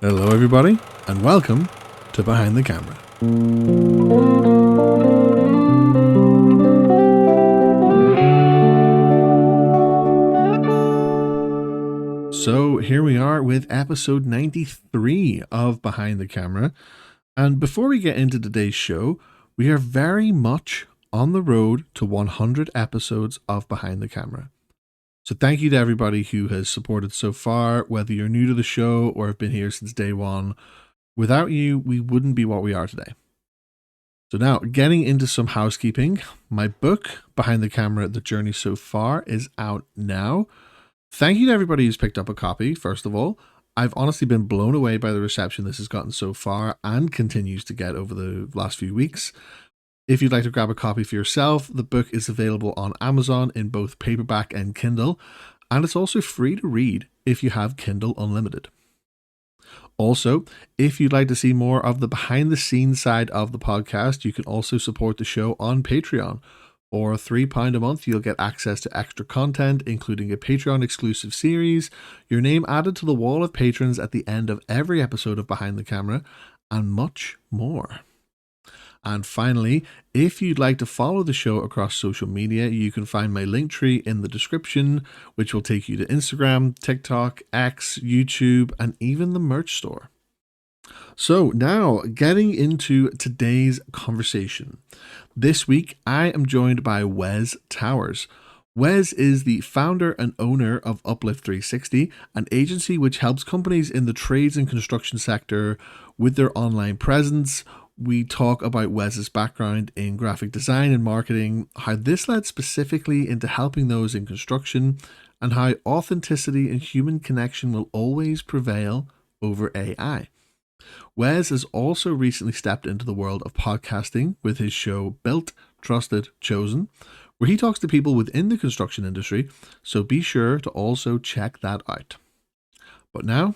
Hello, everybody, and welcome to Behind the Camera. So here we are with episode 93 of Behind the Camera. And before we get into today's show, we are very much on the road to 100 episodes of Behind the Camera. So thank you to everybody who has supported so far, whether you're new to the show or have been here since day one. Without you, we wouldn't be what we are today. So now, getting into some housekeeping, my book, Behind the Camera, The Journey So Far, is out now. Thank you to everybody who's picked up a copy, first of all. I've honestly been blown away by the reception this has gotten so far and continues to get over the last few weeks. If you'd like to grab a copy for yourself, the book is available on Amazon in both paperback and Kindle, and it's also free to read if you have Kindle Unlimited. Also, if you'd like to see more of the behind-the-scenes side of the podcast, you can also support the show on Patreon. For £3 a month, you'll get access to extra content, including a Patreon-exclusive series, your name added to the wall of patrons at the end of every episode of Behind the Camera, and much more. And finally, if you'd like to follow the show across social media, you can find my link tree in the description, which will take you to Instagram, TikTok, X, YouTube, and even the merch store. So now, getting into today's conversation. This week, I am joined by Wes Towers. Wes is the founder and owner of Uplift360, an agency which helps companies in the trades and construction sector with their online presence. We talk about Wes's background in graphic design and marketing, how this led specifically into helping those in construction, and how authenticity and human connection will always prevail over AI. Wes has also recently stepped into the world of podcasting with his show Built, Trusted, Chosen, where he talks to people within the construction industry, so be sure to also check that out. But now,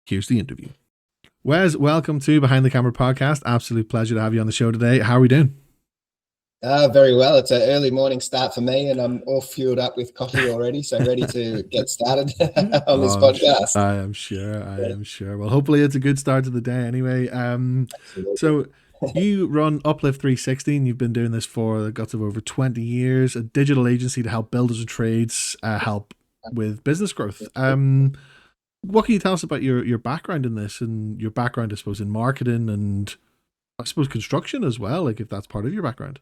here's the interview. Wes, welcome to Behind the Camera podcast. Absolute pleasure to have you on the show today. How are we doing? Very well. It's an early morning start for me, and I'm all fueled up with coffee already, so ready to get started on this podcast. I am sure. Well, hopefully it's a good start to the day anyway. So you run Uplift360, and you've been doing this for the guts of over 20 years, a digital agency to help builders of trades help with business growth. What can you tell us about your background in this, and your background, I suppose, in marketing and I suppose construction as well, like if that's part of your background?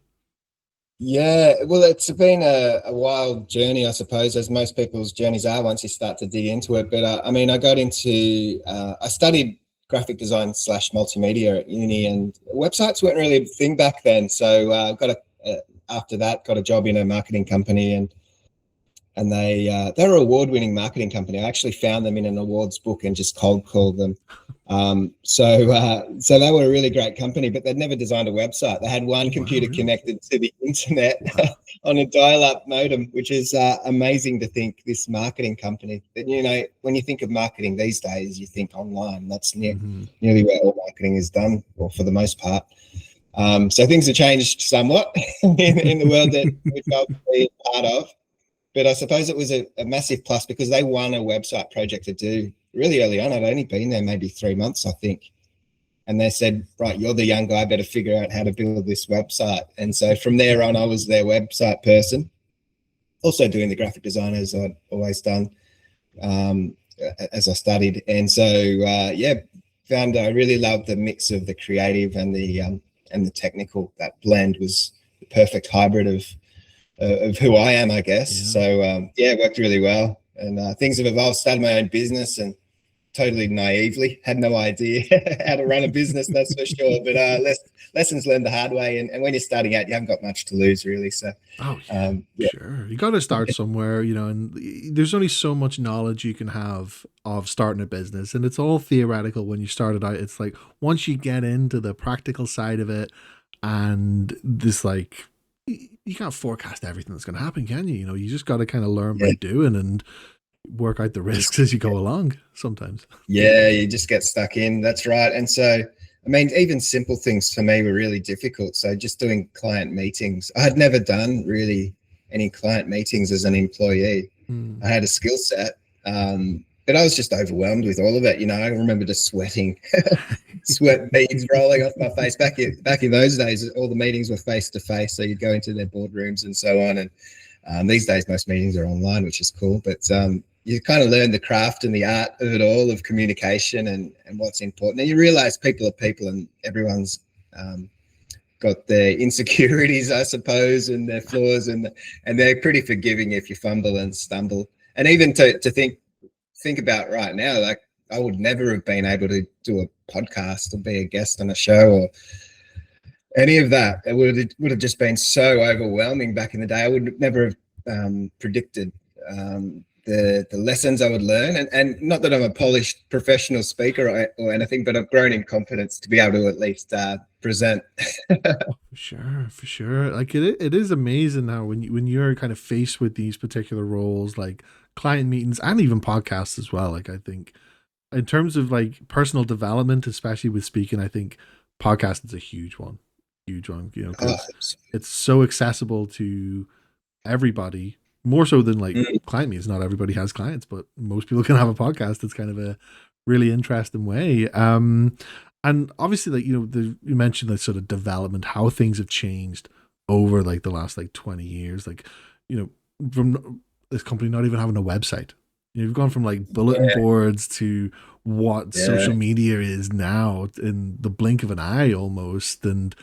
Yeah, well, it's been a wild journey, I suppose, as most people's journeys are once you start to dig into it. But I got into, I studied graphic design / multimedia at uni, and websites weren't really a thing back then. So after that, got a job in a marketing company, and they're an award-winning marketing company. I actually found them in an awards book and just cold called them. So they were a really great company, but they'd never designed a website. They had one computer connected to the internet on a dial-up modem, which is amazing to think this marketing company. But, you know, when you think of marketing these days, you think online. That's nearly where all marketing is done, or for the most part. So things have changed somewhat in the world that we've got to be a part of. But I suppose it was a massive plus because they won a website project to do really early on. I'd only been there maybe 3 months, I think. And they said, right, you're the young guy, better figure out how to build this website. And so from there on, I was their website person, also doing the graphic design as I'd always done as I studied. And so, found I really loved the mix of the creative and the technical. That blend was the perfect hybrid of who I am, I guess. Yeah. So, it worked really well. And things have evolved. Started my own business and totally naively had no idea how to run a business, that's for sure. But lessons learned the hard way. And when you're starting out, you haven't got much to lose, really. So, sure. You got to start somewhere, you know, and there's only so much knowledge you can have of starting a business. And it's all theoretical when you start it out. It's like once you get into the practical side of it and this, like, you can't forecast everything that's going to happen, can you? You know, you just got to kind of learn by doing and work out the risks as you go along sometimes. Yeah, you just get stuck in. That's right. And so, I mean, even simple things for me were really difficult. So just doing client meetings. I had never done really any client meetings as an employee. I had a skill set, but I was just overwhelmed with all of it. I remember just sweating, sweat beads rolling off my face. Back in those days, all the meetings were face to face, so you'd go into their boardrooms and so on. And these days, most meetings are online, which is cool. But you kind of learn the craft and the art of it all, of communication and what's important. And you realize people are people, and everyone's got their insecurities, I suppose, and their flaws, and they're pretty forgiving if you fumble and stumble. And even to think about right now, like I would never have been able to do a podcast or be a guest on a show or any of that. It would have just been so overwhelming back in the day. I would never have predicted the lessons I would learn, and not that I'm a polished professional speaker or anything, but I've grown in confidence to be able to at least present. For sure. Like it is amazing now when you're kind of faced with these particular roles, like client meetings and even podcasts as well. Like I think in terms of like personal development, especially with speaking, I think podcast is a huge one. Oh, Because it's so accessible to everybody, more so than like client meetings. Not everybody has clients, but most people can have a podcast. It's kind of a really interesting way. And obviously, like you mentioned the sort of development, how things have changed over like the last like 20 years. Like from this company not even having a website. You've gone from like bulletin boards to what social media is now in the blink of an eye almost. And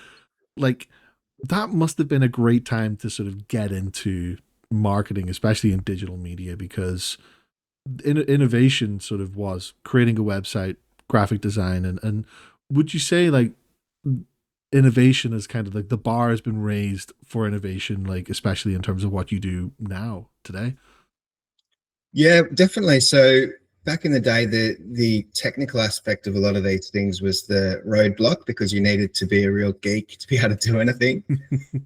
like that must have been a great time to sort of get into marketing, especially in digital media, because innovation sort of was creating a website, graphic design, and would you say like innovation is kind of like the bar has been raised for innovation, like especially in terms of what you do now today? yeah, definitely. So back in the day, the technical aspect of a lot of these things was the roadblock, because you needed to be a real geek to be able to do anything.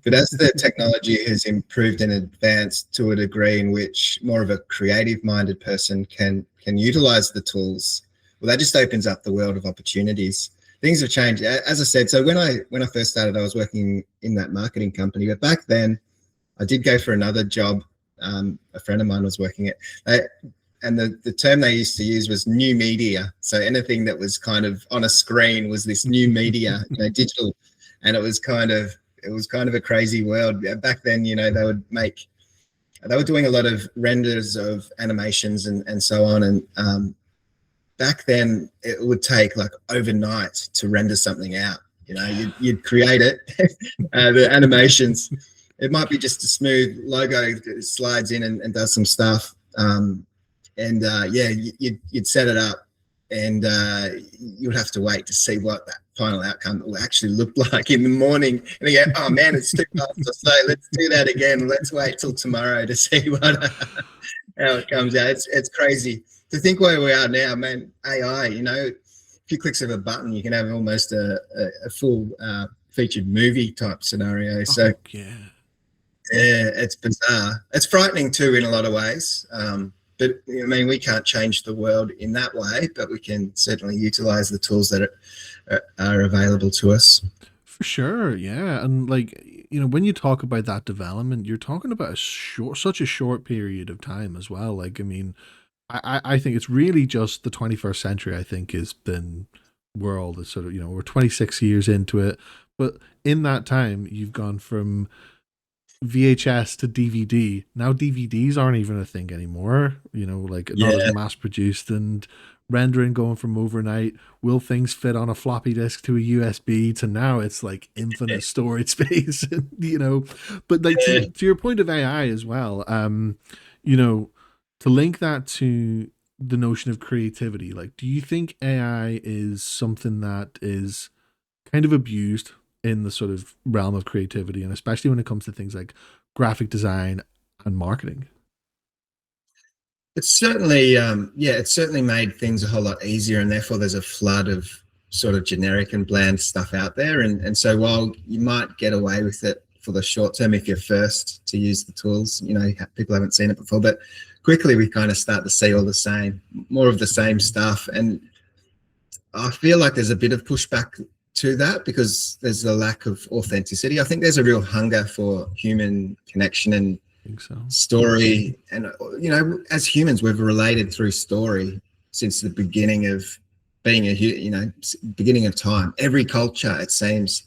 But as the technology has improved and advanced to a degree in which more of a creative-minded person can utilize the tools, well, that just opens up the world of opportunities. Things have changed, as I said. So when I first started, I was working in that marketing company, but back then I did go for another job. A friend of mine was working it, and the term they used to use was new media. So anything that was kind of on a screen was this new media, digital, and it was kind of a crazy world back then. They were doing a lot of renders of animations and so on, and back then it would take like overnight to render something out. You'd create it, the animations. It might be just a smooth logo that slides in and does some stuff. You'd set it up, and you would have to wait to see what that final outcome will actually look like in the morning. And you go, oh man, it's too fast to say, let's do that again. Let's wait till tomorrow to see how it comes out. It's crazy to think where we are now, man. AI, a few clicks of a button, you can have almost a full featured movie type scenario. So yeah, it's bizarre. It's frightening too in a lot of ways. But I mean, we can't change the world in that way, but we can certainly utilize the tools that are available to us. For sure, yeah. And like, when you talk about that development, you're talking about such a short period of time as well. Like, I mean, I think it's really just the 21st century, I think, has been world. It's sort of, we're 26 years into it. But in that time, you've gone from VHS to DVD. Now DVDs aren't not even a thing anymore. Like not as mass produced, and rendering going from overnight. Will things fit on a floppy disk to a USB to now it's like infinite storage space. But like to your point of AI as well. To link that to the notion of creativity. Like, do you think AI is something that is kind of abused in the sort of realm of creativity, and especially when it comes to things like graphic design and marketing? It's certainly, it's certainly made things a whole lot easier, and therefore there's a flood of sort of generic and bland stuff out there. And so while you might get away with it for the short term if you're first to use the tools, people haven't seen it before, but quickly we kind of start to see more of the same stuff. And I feel like there's a bit of pushback to that because there's a lack of authenticity. I think there's a real hunger for human connection and story. And, as humans, we've related through story. since the beginning of being beginning of time. Every culture, it seems,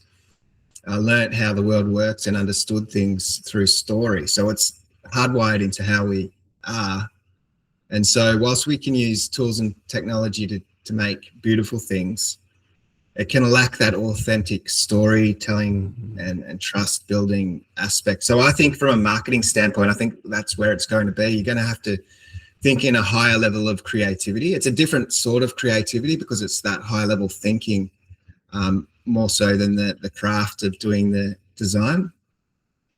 learnt how the world works and understood things through story. So it's hardwired into how we are. And so, whilst we can use tools and technology to make beautiful things, it can lack that authentic storytelling Mhm. and trust building aspect. So, I think from a marketing standpoint, I think that's where it's going to be. You're going to have to think in a higher level of creativity. It's a different sort of creativity because it's that high level thinking, more so than the craft of doing the design.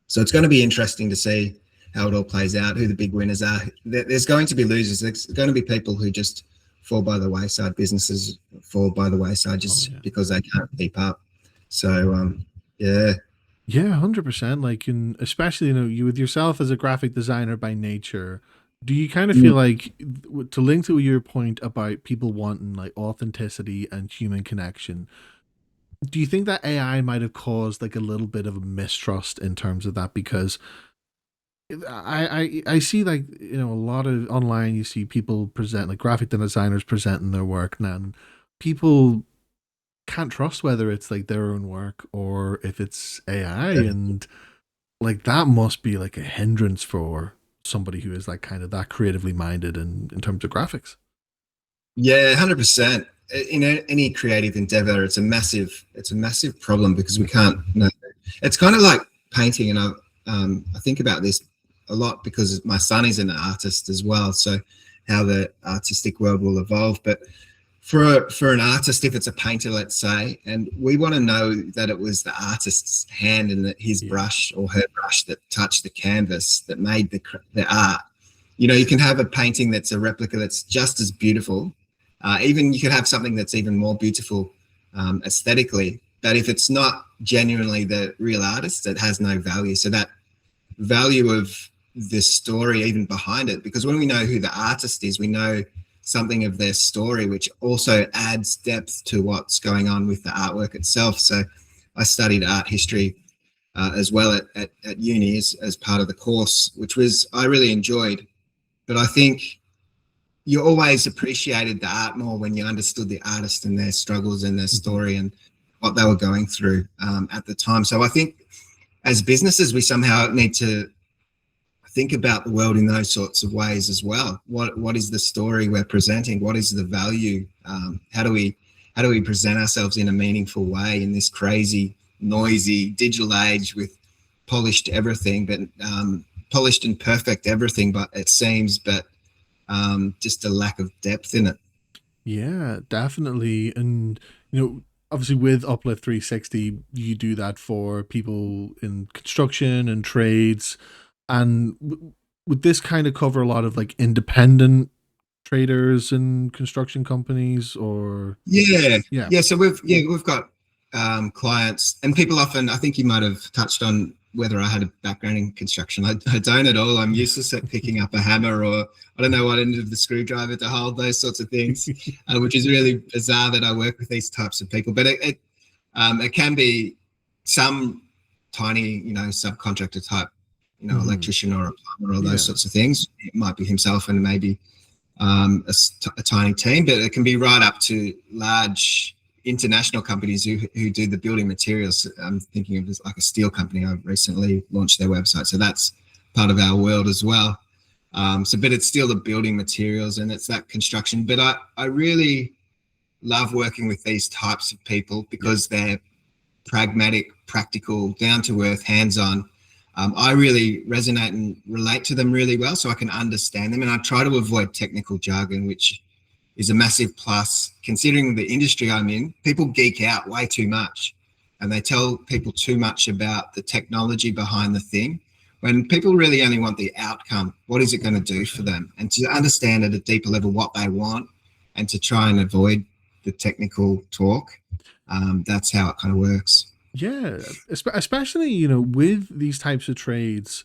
So it's going to be interesting to see how it all plays out, who the big winners are. There's going to be losers. There's going to be people who just fall by the wayside. Businesses fall by the wayside Oh just yeah. because they can't keep up. So yeah, Yeah, 100%. Like, in especially, you with yourself as a graphic designer by nature, do you kind of feel like, to link to your point about people wanting like authenticity and human connection, do you think that AI might have caused like a little bit of a mistrust in terms of that? Because I see, like, a lot of online, you see people present, like graphic designers presenting their work now, and people can't trust whether it's like their own work or if it's AI, and like that must be like a hindrance for somebody who is like kind of that creatively minded in terms of graphics. yeah, 100%. In any creative endeavor, it's a massive problem because we can't. You know, it's kind of like painting, and I think about this a lot because my son is an artist as well. So how the artistic world will evolve, but for an artist, if it's a painter, let's say, and we want to know that it was the artist's hand and that his Yeah. brush or her brush that touched the canvas that made the art. You know, you can have a painting that's a replica that's just as beautiful. Even you could have something that's even more beautiful aesthetically, but if it's not genuinely the real artist, it has no value. So that value of the story even behind it, because when we know who the artist is, we know something of their story, which also adds depth to what's going on with the artwork itself. So I studied art history as well at uni as part of the course, which was I really enjoyed. But I think you always appreciated the art more when you understood the artist and their struggles and their Mhm. story and what they were going through at the time. So I think as businesses, we somehow need to think about the world in those sorts of ways as well. What is the story we're presenting? What is the value? How do we present ourselves in a meaningful way in this crazy, noisy digital age with polished everything, but polished and perfect everything, but it seems, but just a lack of depth in it. Yeah, definitely. And, obviously with Uplift 360, you do that for people in construction and trades. And would this kind of cover a lot of like independent traders and construction companies, or? Yeah, Yeah. yeah. So we've got clients and people often. I think you might have touched on whether I had a background in construction. I don't at all. I'm useless at picking up a hammer or I don't know what end of the screwdriver to hold those sorts of things, which is really bizarre that I work with these types of people. But it can be some tiny, subcontractor type, Mhm. electrician or a plumber or those Yeah. sorts of things. It might be himself and maybe a tiny team, but it can be right up to large international companies who do the building materials. I'm thinking of like a steel company. I've recently launched their website, so that's part of our world as well. But it's still the building materials and it's that construction. But I really love working with these types of people Yeah. because they're pragmatic, practical, down to earth, hands on. I really resonate and relate to them really well, so I can understand them. And I try to avoid technical jargon, which is a massive plus considering the industry I'm in. People geek out way too much and they tell people too much about the technology behind the thing when people really only want the outcome. What is it going to do for 100%. them? And to understand at a deeper level what they want and to try and avoid the technical talk. That's how it kind of works. Yeah, especially, with these types of trades,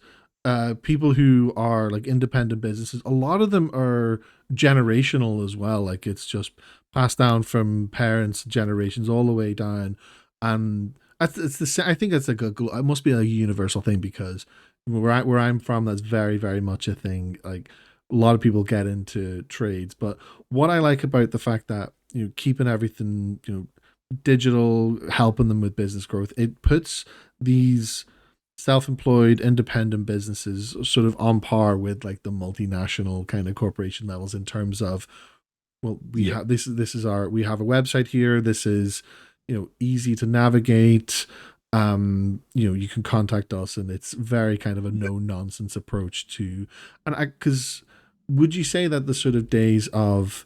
people who are like independent businesses, a lot of them are generational as well. Like, it's just passed down from parents, generations all the way down, and I think it's like it must be a universal thing, because where I'm from, that's very very much a thing. Like, a lot of people get into trades. But what I like about the fact that keeping everything digital, helping them with business growth, it puts these self-employed independent businesses sort of on par with like the multinational kind of corporation levels in terms of, well, we Yeah. have this is our we have a website here, this is easy to navigate, you can contact us, and it's very kind of a no nonsense approach to. And I because would you say that the sort of days of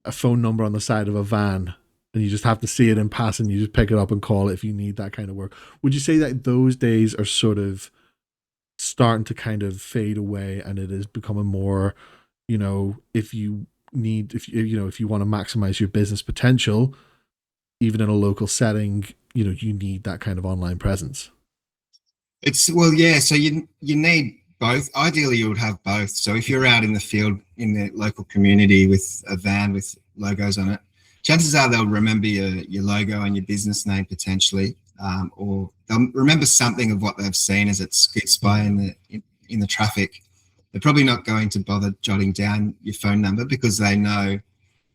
a phone number on the side of a van and you just have to see it in passing, you just pick it up and call it if you need that kind of work, would you say that those days are sort of starting to kind of fade away, and it is becoming more, if you if you want to maximize your business potential even in a local setting, you need that kind of online presence? It's well, yeah. So you need both. Ideally, you would have both. So if you're out in the field in the local community with a van with logos on it, chances are they'll remember your logo and your business name potentially, or they'll remember something of what they've seen as it scoots by Yeah. in the traffic. They're probably not going to bother jotting down your phone number because they know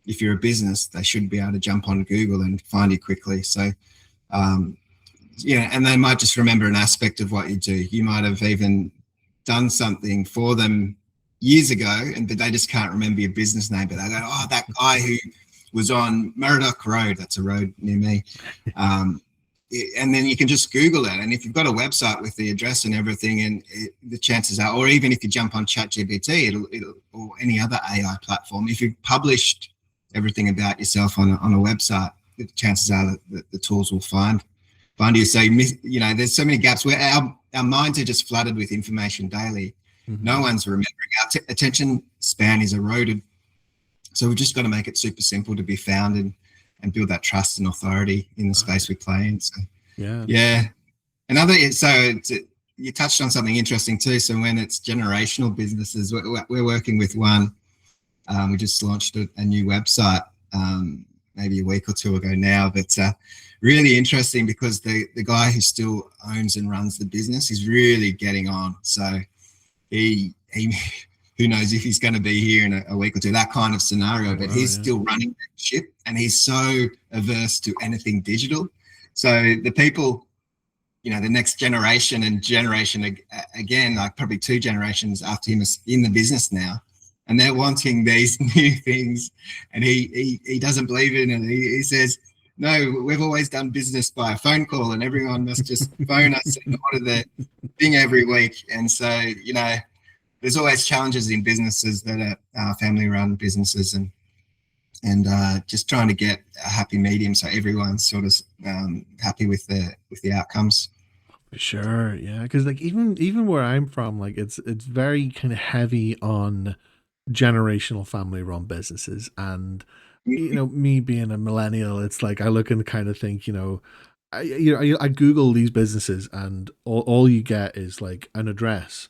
if you're a business, they should be able to jump on Google and find you quickly. So um, yeah, and they might just remember an aspect of what you do. You might have even done something for them years ago, but they just can't remember your business name. But they go, "Oh, that guy who was on Murdoch Road. That's a road near me." Um, and then you can just Google it. And if you've got a website with the address and everything, and the chances are, or even if you jump on ChatGPT, it'll or any other AI platform, if you've published everything about yourself on a website, the chances are that the tools will find you. So there's so many gaps where our minds are just flooded with information daily. No Mm-hmm. one's remembering. Our attention span is eroded. So we've just got to make it super simple to be found and build that trust and authority in the space we play in. So Yeah. yeah, you touched on something interesting too. So when it's generational businesses, we're working with one. We just launched a new website maybe a week or two ago now, but really interesting because the guy who still owns and runs the business is really getting on. So he who knows if he's going to be here in a week or two, that kind of scenario, but Wow. he's Yeah. still running that ship and he's so averse to anything digital. So the people, the next generation and generation again, like probably two generations after him is in the business now, and they're wanting these new things, and he doesn't believe in it. He says, "No, we've always done business by a phone call, and everyone must just phone us and order their thing every week." And so, there's always challenges in businesses that are family-run businesses, and just trying to get a happy medium so everyone's sort of happy with the outcomes. Sure. Yeah. Because like even where I'm from, like it's very kind of heavy on generational family run businesses, and me being a millennial, it's like I look and kind of think, I Google these businesses, and all you get is like an address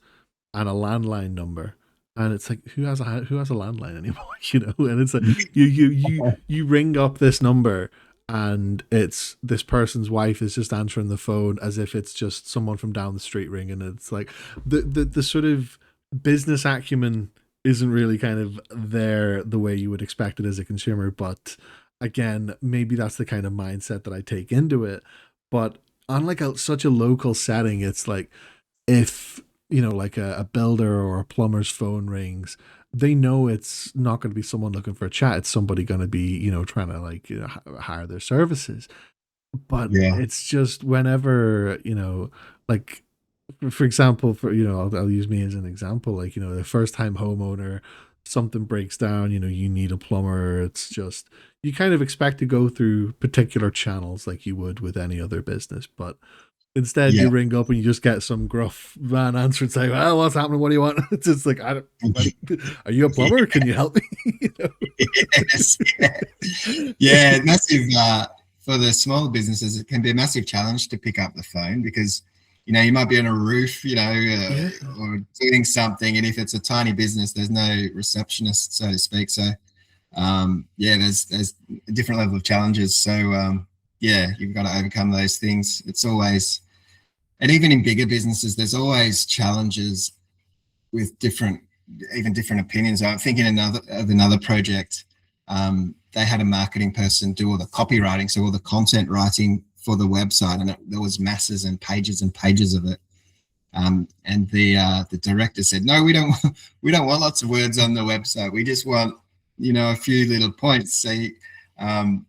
and a landline number, and it's like who has a landline anymore, and it's like you ring up this number, and it's this person's wife is just answering the phone as if it's just someone from down the street ringing. It's like the sort of business acumen isn't really kind of there the way you would expect it as a consumer. But again, maybe that's the kind of mindset that I take into it. But on like such a local setting, it's like if like a builder or a plumber's phone rings, they know it's not going to be someone looking for a chat, it's somebody going to be trying to like hire their services. But Yeah, it's just whenever like for example, for I'll use me as an example, like the first time homeowner, something breaks down, you need a plumber, it's just you kind of expect to go through particular channels like you would with any other business. But instead, yeah. you ring up and you just get some gruff man answer and say, "Well, what's happening? What do you want?" It's just like, "Are you a plumber? Can you help me?" Yes, yeah. Yeah, massive for the smaller businesses. It can be a massive challenge to pick up the phone because you might be on a roof, Yeah, or doing something, and if it's a tiny business, there's no receptionist, so to speak. So yeah, there's a different level of challenges. So yeah, you've got to overcome those things. It's always, and even in bigger businesses, there's always challenges with different even different opinions. I'm thinking of another project. They had a marketing person do all the copywriting, so all the content writing for the website, and there was masses and pages of it. And the director said, "No, we don't. We don't want lots of words on the website. We just want, a few little points." Um,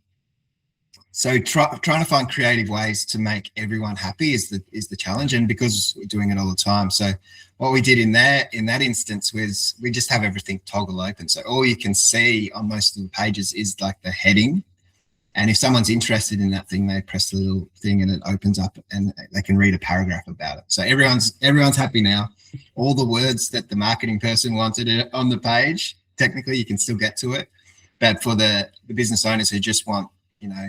trying to find creative ways to make everyone happy is the challenge, and because we're doing it all the time. So what we did in that instance was we just have everything toggle open. So all you can see on most of the pages is like the heading. And if someone's interested in that thing, they press the little thing and it opens up and they can read a paragraph about it. So everyone's happy now. All the words that the marketing person wanted on the page, technically you can still get to it. But for the business owners who just want,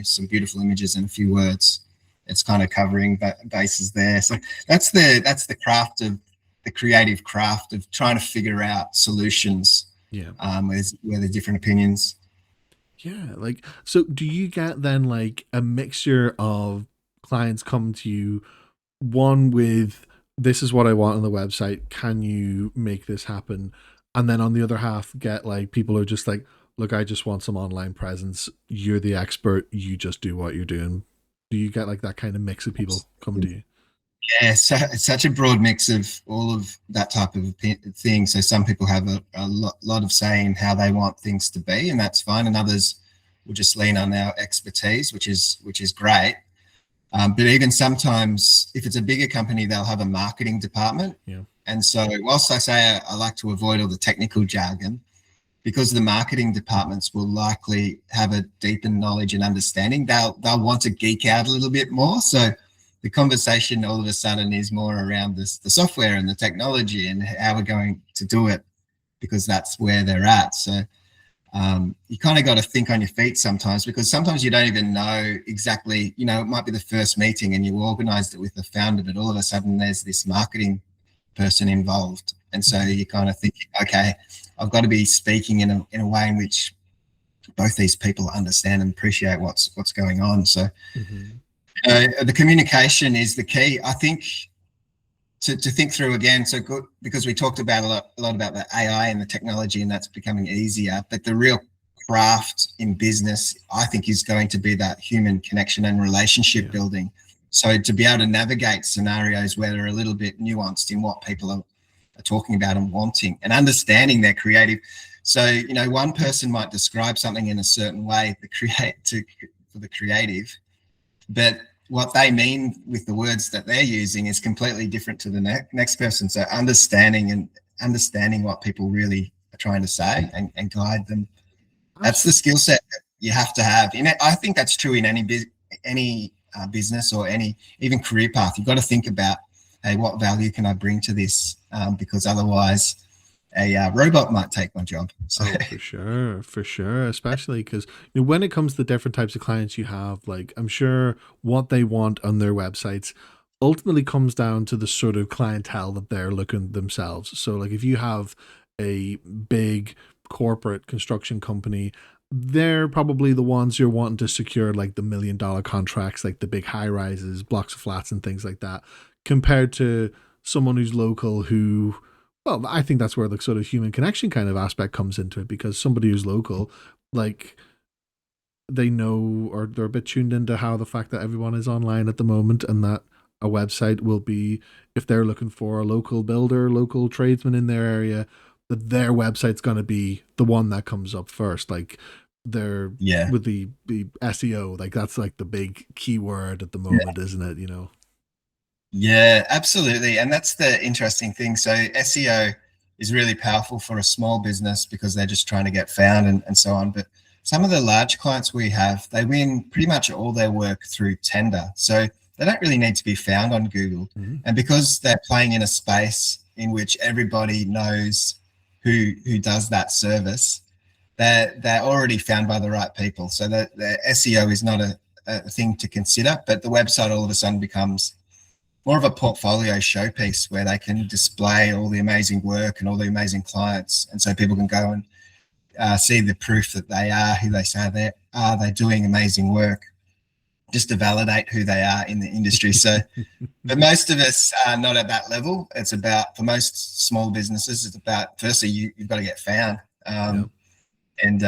some beautiful images and a few words, it's kind of covering bases there. So that's the craft of the creative craft of trying to figure out solutions. Yeah. Where there's different opinions. Yeah, like, so do you get then like a mixture of clients come to you, one with this is what I want on the website, can you make this happen? And then on the other half, get like people who are just like, look, I just want some online presence. You're the expert. You just do what you're doing. Do you get like that kind of mix of people coming to you? Yeah, so it's such a broad mix of all of that type of thing. So some people have a lot of say in how they want things to be, and that's fine. And others will just lean on our expertise, which is great. But even sometimes, if it's a bigger company, they'll have a marketing department. Yeah. And so, whilst I say I like to avoid all the technical jargon, because the marketing departments will likely have a deeper knowledge and understanding, they'll want to geek out a little bit more. So the conversation all of a sudden is more around the software and the technology and how we're going to do it, because that's where they're at. So you kind of got to think on your feet sometimes, because sometimes you don't even know exactly, it might be the first meeting and you organized it with the founder, but all of a sudden there's this marketing person involved. And so you kind of think, okay, I've got to be speaking in a way in which both these people understand and appreciate what's going on. So the communication is the key, I think, to think through again. So good, because we talked about a lot about the AI and the technology, and that's becoming easier. But the real craft in business, I think, is going to be that human connection and relationship building. So to be able to navigate scenarios where they're a little bit nuanced in what people are talking about and wanting, and understanding their creative. So, one person might describe something in a certain way for the creative, but what they mean with the words that they're using is completely different to the next person. So understanding what people really are trying to say and guide them. That's the skill set that you have to have. I think that's true in any business or any even career path. You've got to think about, hey, what value can I bring to this? Because otherwise a robot might take my job. So. Oh, for sure. Especially because when it comes to different types of clients you have, like I'm sure what they want on their websites ultimately comes down to the sort of clientele that they're looking themselves. So like if you have a big corporate construction company, they're probably the ones you're wanting to secure like the $1 million contracts, like the big high rises, blocks of flats and things like that, compared to someone who's local who, well, I think that's where the sort of human connection kind of aspect comes into it, because somebody who's local, like they know, or they're a bit tuned into how the fact that everyone is online at the moment, and that a website will be, if they're looking for a local builder, local tradesman in their area, that their website's going to be the one that comes up first. Like they're with the SEO, like that's like the big keyword at the moment, isn't it? Yeah, absolutely. And that's the interesting thing. So SEO is really powerful for a small business because they're just trying to get found and so on. But some of the large clients we have, they win pretty much all their work through tender. So they don't really need to be found on Google. And because they're playing in a space in which everybody knows who does that service, they're already found by the right people. So the SEO is not a thing to consider, but the website all of a sudden becomes more of a portfolio showpiece where they can display all the amazing work and all the amazing clients. And so people can go and see the proof that they are who they say they are. They're doing amazing work. just to validate who they are in the industry. So but most of us are not at that level. It's about, for most small businesses, it's about, firstly, you've got to get found. Yeah. And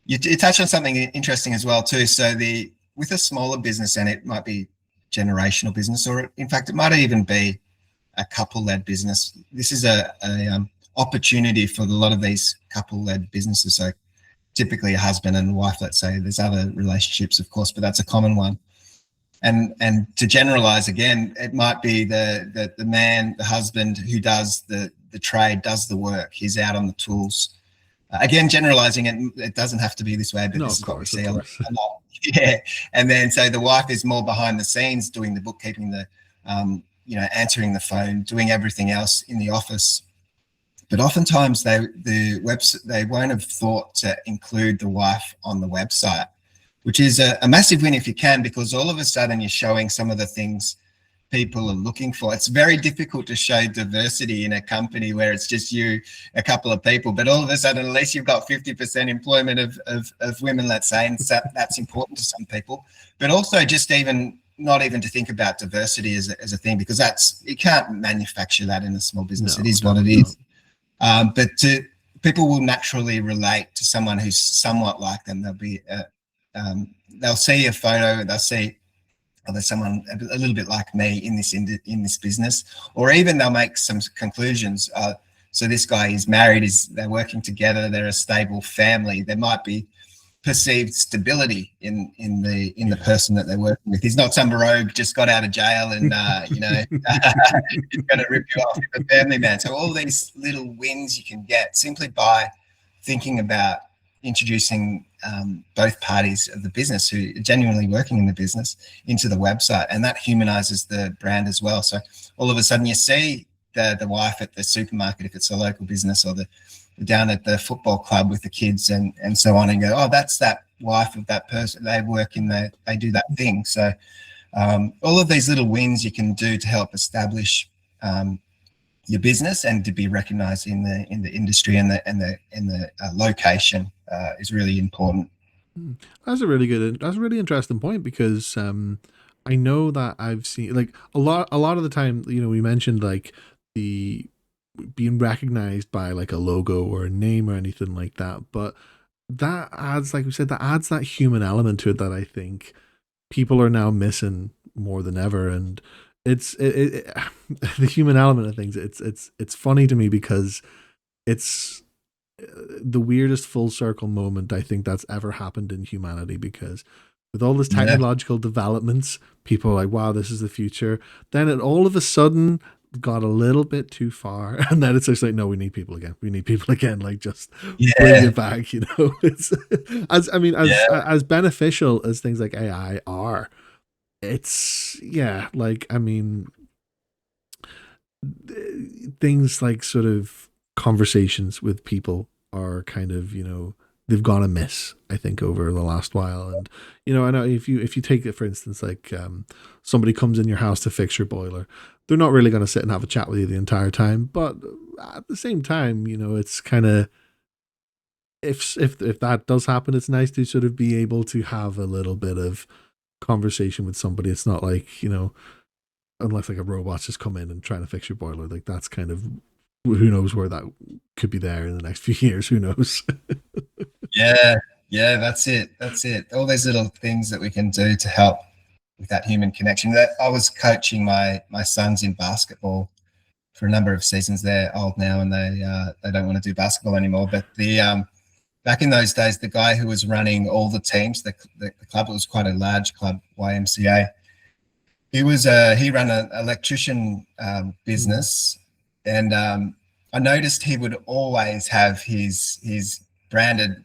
you touch on something interesting as well too. So with a smaller business, and it might be generational business, or in fact, it might even be a couple-led business. This is a opportunity for a lot of these couple-led businesses. So typically a husband and wife, let's say. There's other relationships, of course, but that's a common one. And to generalize again, it might be the man, the husband who does the trade, does the work. He's out on the tools. Again, generalizing it, it doesn't have to be this way, but No, this of is what we course, see of a course. lot. Yeah. And then so the wife is more behind the scenes, doing the bookkeeping, the answering the phone, doing everything else in the office. But oftentimes they won't have thought to include the wife on the website, which is a massive win if you can, because all of a sudden you're showing some of the things people are looking for. It's very difficult to show diversity in a company where it's just you, a couple of people, but all of a sudden, at least you've got 50% employment of women, let's say, and so that's important to some people. But also just not even to think about diversity as a thing, because you can't manufacture that in a small business. No, It is what it definitely is. But people will naturally relate to someone who's somewhat like them. They'll see a photo, they'll see, oh, there's someone a little bit like me in this business, or even they'll make some conclusions. So this guy is married, they're working together, they're a stable family. There might be perceived stability in the person that they're working with. He's not some rogue just got out of jail and he's going to rip you off. He's a family man. So all these little wins you can get simply by thinking about introducing both parties of the business who are genuinely working in the business into the website, and that humanizes the brand as well. So all of a sudden you see the wife at the supermarket, if it's a local business, or down at the football club with the kids and so on, and go, oh, that's that wife of that person. They work they do that thing. So all of these little wins you can do to help establish your business and to be recognized in the industry and the location is really important. That's a really interesting point, because I know that I've seen, like, a lot of the time, we mentioned like the being recognized by like a logo or a name or anything like that, but that adds, like we said, that adds that human element to it that I think people are now missing more than ever. And the human element of things, it's funny to me, because it's the weirdest full circle moment I think that's ever happened in humanity, because with all this technological developments, people are like, wow, this is the future. Then it all of a sudden got a little bit too far, and then it's just like, no, we need people again. Like, just bring it back. It's as beneficial as things like AI are. It's things like sort of conversations with people are kind of, they've gone amiss, I think, over the last while. And I know if you take it, for instance, like somebody comes in your house to fix your boiler, they're not really going to sit and have a chat with you the entire time. But at the same time, it's kind of, if that does happen, it's nice to sort of be able to have a little bit of conversation with somebody. It's not like, unless like a robot's just come in and trying to fix your boiler. Like, that's kind of, who knows where that could be there in the next few years. Who knows? Yeah, that's it. All these little things that we can do to help with that human connection. That I was coaching my sons in basketball for a number of seasons. They're old now and they don't want to do basketball anymore. But back in those days, the guy who was running all the teams, the club, it was quite a large club, YMCA. He ran an electrician business, and I noticed he would always have his branded,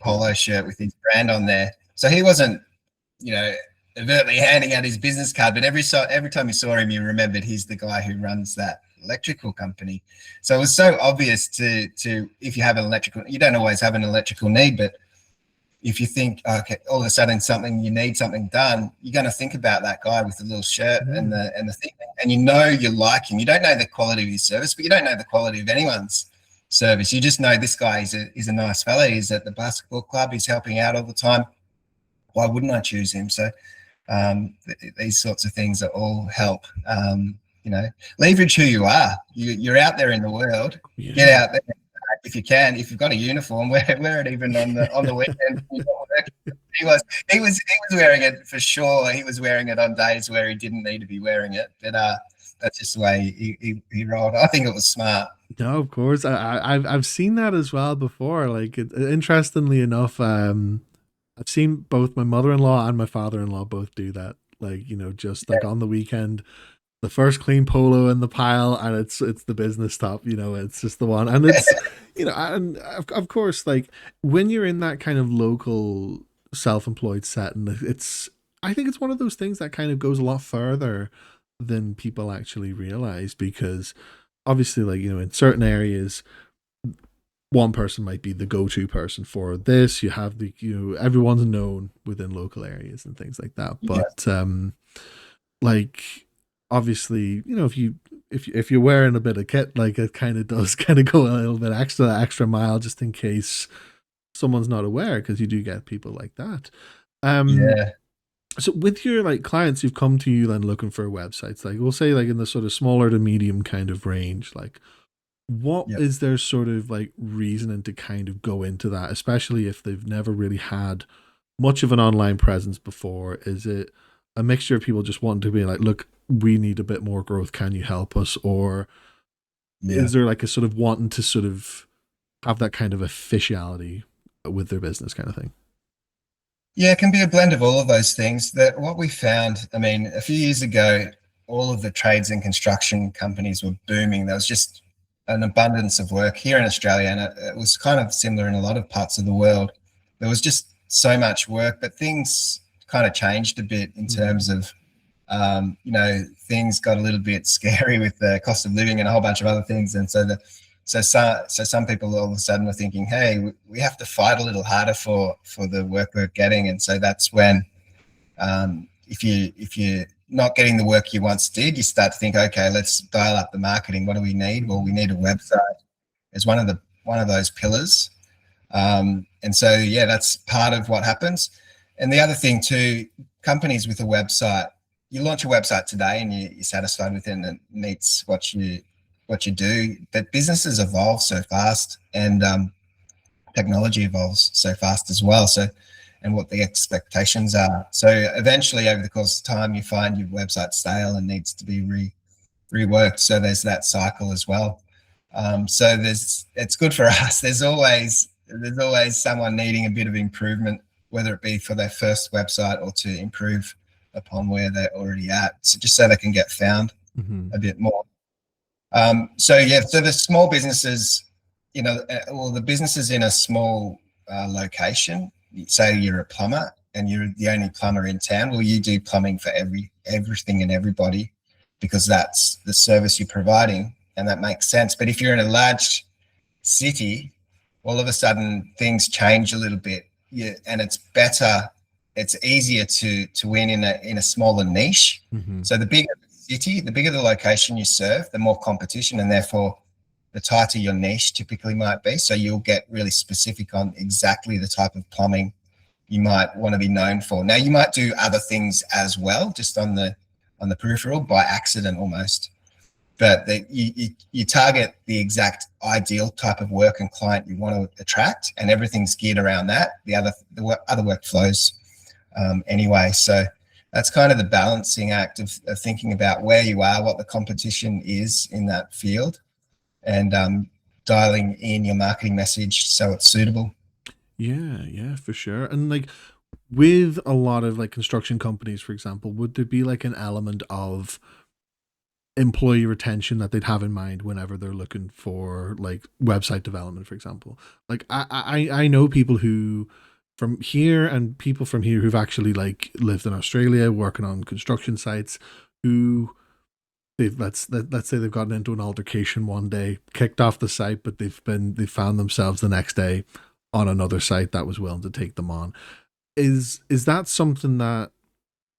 polo shirt with his brand on there. So he wasn't, overtly handing out his business card, but every time you saw him, you remembered he's the guy who runs that electrical company. So it was so obvious to if you have an electrical, you don't always have an electrical need, but if you think, okay, all of a sudden you need something done, you're going to think about that guy with the little shirt and the thing, and you like him. You don't know the quality of his service, but you don't know the quality of anyone's service. You just know this guy is a nice fella. He's at the basketball club. He's helping out all the time. why wouldn't I choose him? So these sorts of things that all help. You know, leverage who you are. You're out there in the world. Get Yeah. out there if you can. If you've got a uniform, wear it even on the weekend. He was he was wearing it for sure. He was wearing it on days where he didn't need to be wearing it. But that's just the way he rolled. I think it was smart. No, of course. I've seen that as well before. Like, interestingly enough, I've seen both my mother-in-law and my father-in-law both do that. Like, just like on the weekend, the first clean polo in the pile, and it's the business top. It's just the one, and it's and of course, like when you're in that kind of local self-employed setting, it's I think it's one of those things that kind of goes a lot further than people actually realize because obviously, like in certain areas one person might be the go-to person for this. You have everyone's known within local areas and things like that. Yeah, But like obviously, if you're wearing a bit of kit, like it kind of does kind of go a little bit extra mile just in case someone's not aware because you do get people like that. Um, yeah, so with your like clients who've come to you then looking for websites, like we'll say like in the sort of smaller to medium kind of range, like what yeah. is their sort of like reasoning to kind of go into that, especially if they've never really had much of an online presence before? Is it a mixture of people just wanting to be like, look, we need a bit more growth, can you help us? Or Yeah. is there like a sort of wanting to sort of have that kind of officiality with their business kind of thing? Yeah, it can be a blend of all of those things. That what we found, I mean, a few years ago, all of the trades and construction companies were booming. There was just an abundance of work here in Australia, and it was kind of similar in a lot of parts of the world. There was just so much work, but things kind of changed a bit in Mm-hmm. terms of, things got a little bit scary with the cost of living and a whole bunch of other things. And so some people all of a sudden were thinking, hey, we have to fight a little harder for the work we're getting. And so that's when, if you're not getting the work you once did, you start to think, okay, let's dial up the marketing. What do we need? Well, we need a website as one of those pillars. And so yeah, that's part of what happens. And the other thing too, companies with a website, you launch a website today and you're satisfied with it and it meets what you do. But businesses evolve so fast, and technology evolves so fast as well. So, and what the expectations are. So eventually, over the course of time, you find your website stale and needs to be reworked. So there's that cycle as well. So it's good for us. There's always someone needing a bit of improvement, whether it be for their first website or to improve upon where they're already at. So just so they can get found Mm-hmm. a bit more. So yeah, so the small businesses, well, the businesses in a small location. Say you're a plumber and you're the only plumber in town. Well, you do plumbing for everything and everybody because that's the service you're providing, and that makes sense. But if you're in a large city, all of a sudden things change a little bit. Yeah, and it's better. It's easier to win in a smaller niche. Mm-hmm. So the bigger the city, the bigger the location you serve, the more competition, and therefore the tighter your niche typically might be. So you'll get really specific on exactly the type of plumbing you might want to be known for. Now you might do other things as well, just on the peripheral by accident almost, but you target the exact ideal type of work and client you want to attract, and everything's geared around that. The other work flows anyway. So that's kind of the balancing act of thinking about where you are, what the competition is in that field, and dialing in your marketing message so it's suitable. Yeah, yeah, for sure. And like with a lot of like construction companies, for example, would there be like an element of employee retention that they'd have in mind whenever they're looking for like website development, for example? Like I know people who from here and people from here who've actually like lived in Australia working on construction sites who let's say they've gotten into an altercation one day, kicked off the site, but they've found themselves the next day on another site that was willing to take them on. Is that something that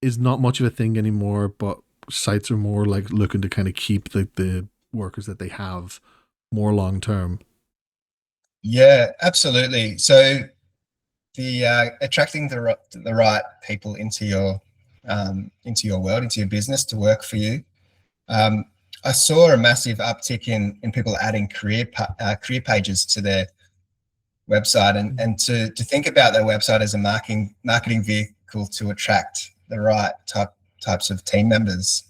is not much of a thing anymore, but sites are more like looking to kind of keep the workers that they have more long term? Yeah, absolutely. So the attracting the right people into your world, into your business to work for you. I saw a massive uptick in people adding career pages to their website, and to think about their website as a marketing vehicle to attract the right types of team members,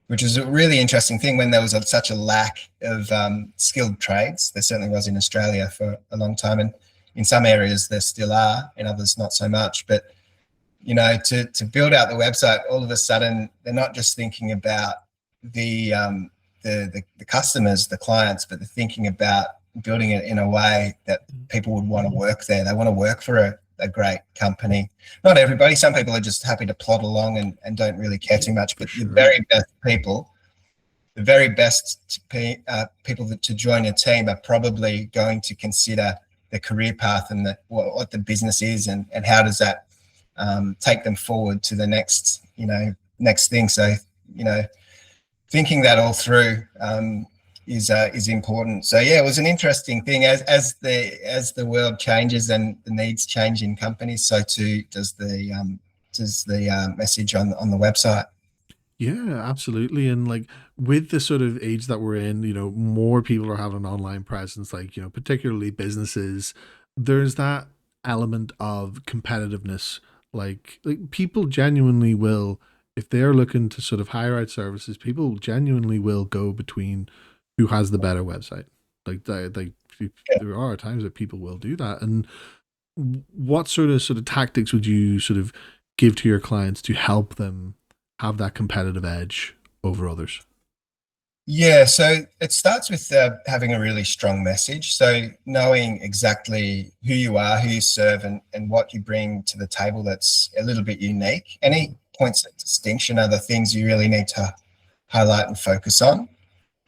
which is a really interesting thing when there was such a lack of skilled trades. There certainly was in Australia for a long time, and in some areas there still are, in others not so much. But to build out the website, all of a sudden they're not just thinking about the the customers, the clients, but they're thinking about building it in a way that people would want to work there. They want to work for a great company. Not everybody. Some people are just happy to plod along and don't really care too much. But the very best people, the very best people to join a team are probably going to consider the career path and what the business is, and how does that take them forward to the next thing. So thinking that all through is important. So yeah, it was an interesting thing. As the world changes and the needs change in companies, so too does the message on the website. Yeah, absolutely. And like with the sort of age that we're in, more people are having an online presence, like, particularly businesses. There's that element of competitiveness. Like people genuinely will, if they're looking to sort of hire out services, people genuinely will go between who has the better website. Like there are times that people will do that. And what sort of tactics would you sort of give to your clients to help them have that competitive edge over others? Yeah, so it starts with having a really strong message. So knowing exactly who you are, who you serve, and what you bring to the table that's a little bit unique. Any points of distinction are the things you really need to highlight and focus on,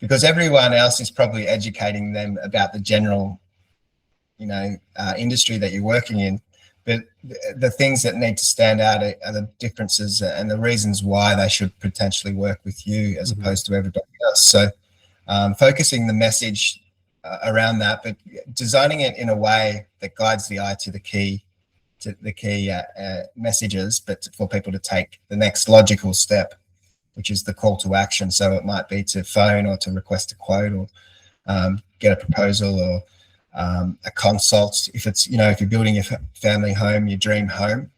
because everyone else is probably educating them about the general, industry that you're working in. But the things that need to stand out are the differences and the reasons why they should potentially work with you as opposed to everybody else. So focusing the message around that, but designing it in a way that guides the eye to the key messages, but for people to take the next logical step, which is the call to action. So it might be to phone or to request a quote, or get a proposal, or a consult. If it's, if you're building your family home, your dream home,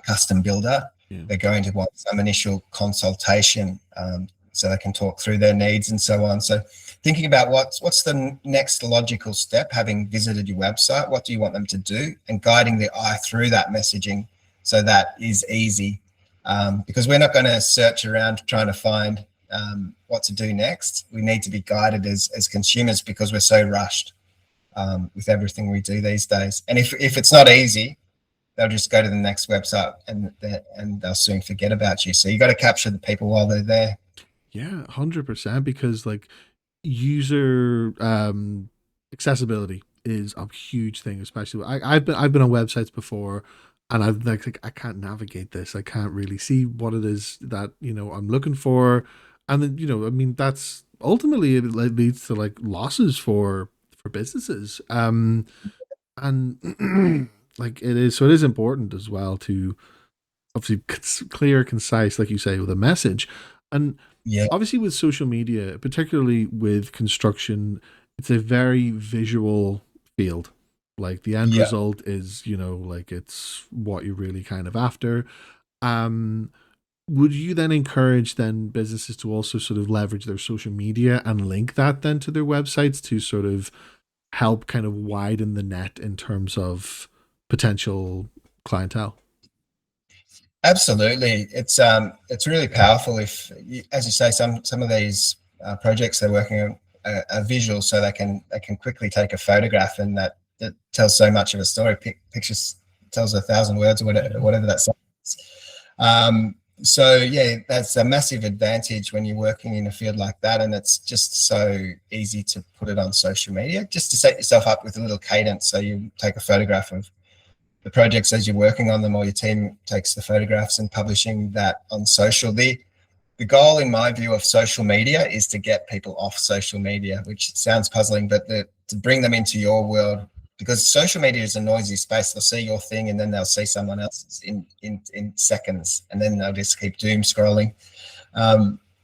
custom builder, they're going to want some initial consultation, so they can talk through their needs and so on. So thinking about what's the next logical step, having visited your website, what do you want them to do, and guiding the eye through that messaging so that is easy. Because we're not going to search around trying to find what to do next. We need to be guided as consumers, because we're so rushed with everything we do these days. And if it's not easy, they'll just go to the next website and they'll soon forget about you. So you got to capture the people while they're there. Yeah, 100%. Because like user accessibility is a huge thing, especially I've been on websites before, and I've like I can't navigate this. I can't really see what it is that I'm looking for, and then I mean that's ultimately it leads to like losses for businesses. And like it is important as well to obviously clear, concise, like you say, with a message. And Yeah, obviously with social media, particularly with construction, it's a very visual field. Like the end yeah. result is, like it's what you're really kind of after. Um, would you then encourage then businesses to also sort of leverage their social media and link that then to their websites to sort of help kind of widen the net in terms of potential clientele? Absolutely, it's really powerful if, as you say, some of these projects they're working on are visual, so they can quickly take a photograph, and that tells so much of a story. Pictures tells 1,000 words, or whatever that says. So yeah, that's a massive advantage when you're working in a field like that, and it's just so easy to put it on social media, just to set yourself up with a little cadence. So you take a photograph of the projects as you're working on them, or your team takes the photographs and publishing that on social. The goal, in my view, of social media is to get people off social media, which sounds puzzling, but to bring them into your world because social media is a noisy space. They'll see your thing and then they'll see someone else's in seconds, and then they'll just keep doom scrolling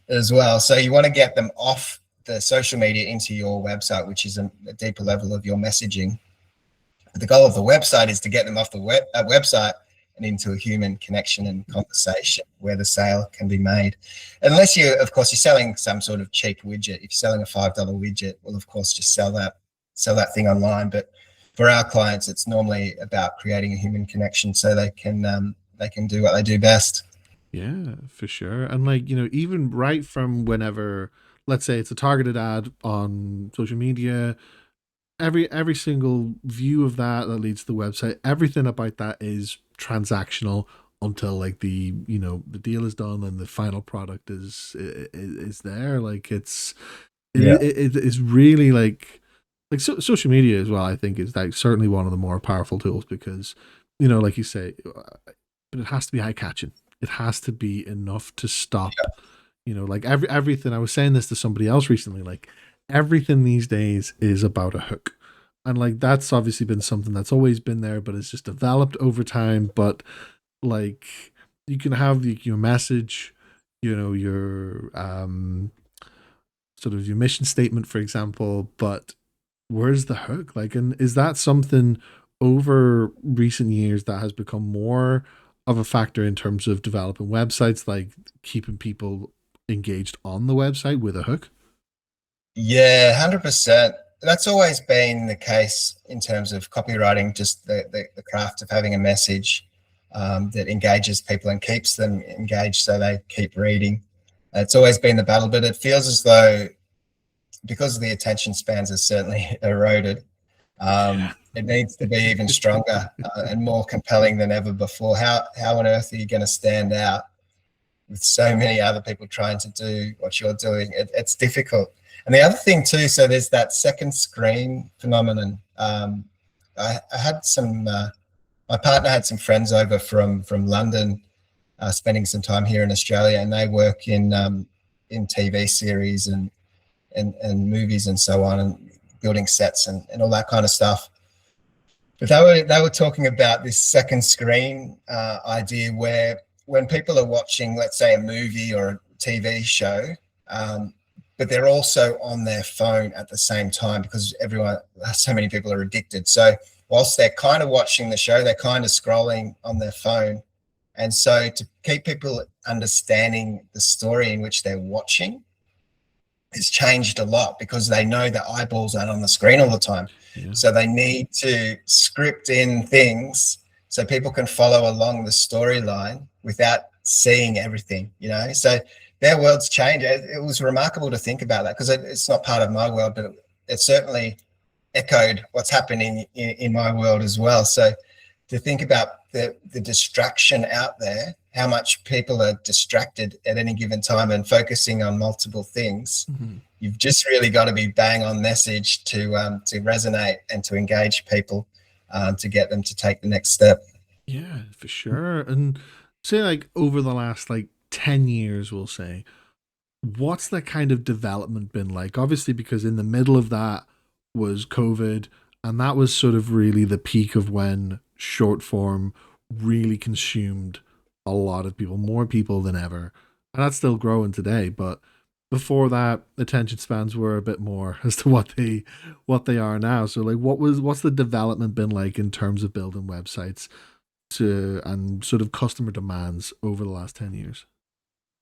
as well. So you want to get them off the social media into your website, which is a deeper level of your messaging. The goal of the website is to get them off the website and into a human connection and conversation where the sale can be made. Unless you, of course, you're selling some sort of cheap widget. If you're selling a $5 widget, well, of course, just sell that thing online. But for our clients, it's normally about creating a human connection so they can do what they do best. Yeah, for sure. And like, even right from whenever, let's say it's a targeted ad on social media, every single view of that leads to the website, everything about that is transactional until like the deal is done and the final product is there. Like Yeah. it is really like social media as well. I think is like certainly one of the more powerful tools because like you say, but it has to be eye catching. It has to be enough to stop. Like everything. I was saying this to somebody else recently. Like everything these days is about a hook, and like that's obviously been something that's always been there, but it's just developed over time. But like you can have your message, your sort of your mission statement, for example, but where's the hook? Like, and is that something over recent years that has become more of a factor in terms of developing websites, like keeping people engaged on the website with a hook? Yeah, 100%. That's always been the case in terms of copywriting, just the craft of having a message that engages people and keeps them engaged so they keep reading. It's always been the battle, but it feels as though because the attention spans are certainly eroded, Yeah. it needs to be even stronger and more compelling than ever before. How on earth are you going to stand out with so many other people trying to do what you're doing? It's difficult. And the other thing too, so there's that second screen phenomenon. I had my partner had some friends over from London, spending some time here in Australia, and they work in TV series and movies and so on, and building sets and all that kind of stuff. But they were talking about this second screen idea where when people are watching, let's say, a movie or a TV show, but they're also on their phone at the same time because so many people are addicted. So whilst they're kind of watching the show, they're kind of scrolling on their phone. And so to keep people understanding the story in which they're watching, has changed a lot because they know that eyeballs aren't on the screen all the time. Yeah. So they need to script in things so people can follow along the storyline without seeing everything, So their world's changed. It was remarkable to think about that because it's not part of my world, but it certainly echoed what's happening in my world as well. So to think about the distraction out there, how much people are distracted at any given time and focusing on multiple things, you've just really got to be bang on message to resonate and to engage people, to get them to take the next step. Yeah, for sure. And say like over the last like 10 years, we'll say, what's that kind of development been like? Obviously, because in the middle of that was COVID, and that was sort of really the peak of when short form really consumed a lot of people, more people than ever. And that's still growing today, but before that, attention spans were a bit more as to what they are now. So like what's the development been like in terms of building websites to and sort of customer demands over the last 10 years?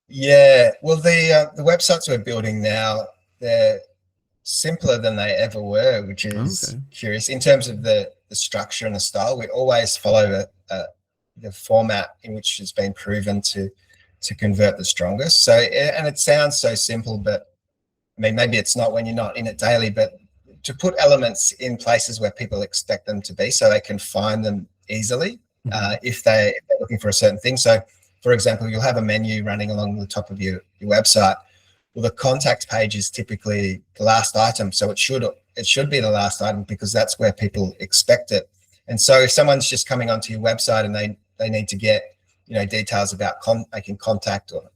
Yeah, well, the websites we're building now, they're simpler than they ever were, which is Okay. curious. In terms of the structure and the style, we always follow the format in which has been proven to convert the strongest. So, and it sounds so simple, but I mean, maybe it's not when you're not in it daily, but to put elements in places where people expect them to be so they can find them easily if they're looking for a certain thing. So, for example, you'll have a menu running along the top of your website. Well, the contact page is typically the last item, so it should be the last item because that's where people expect it. And so if someone's just coming onto your website and they need to get details about making contact or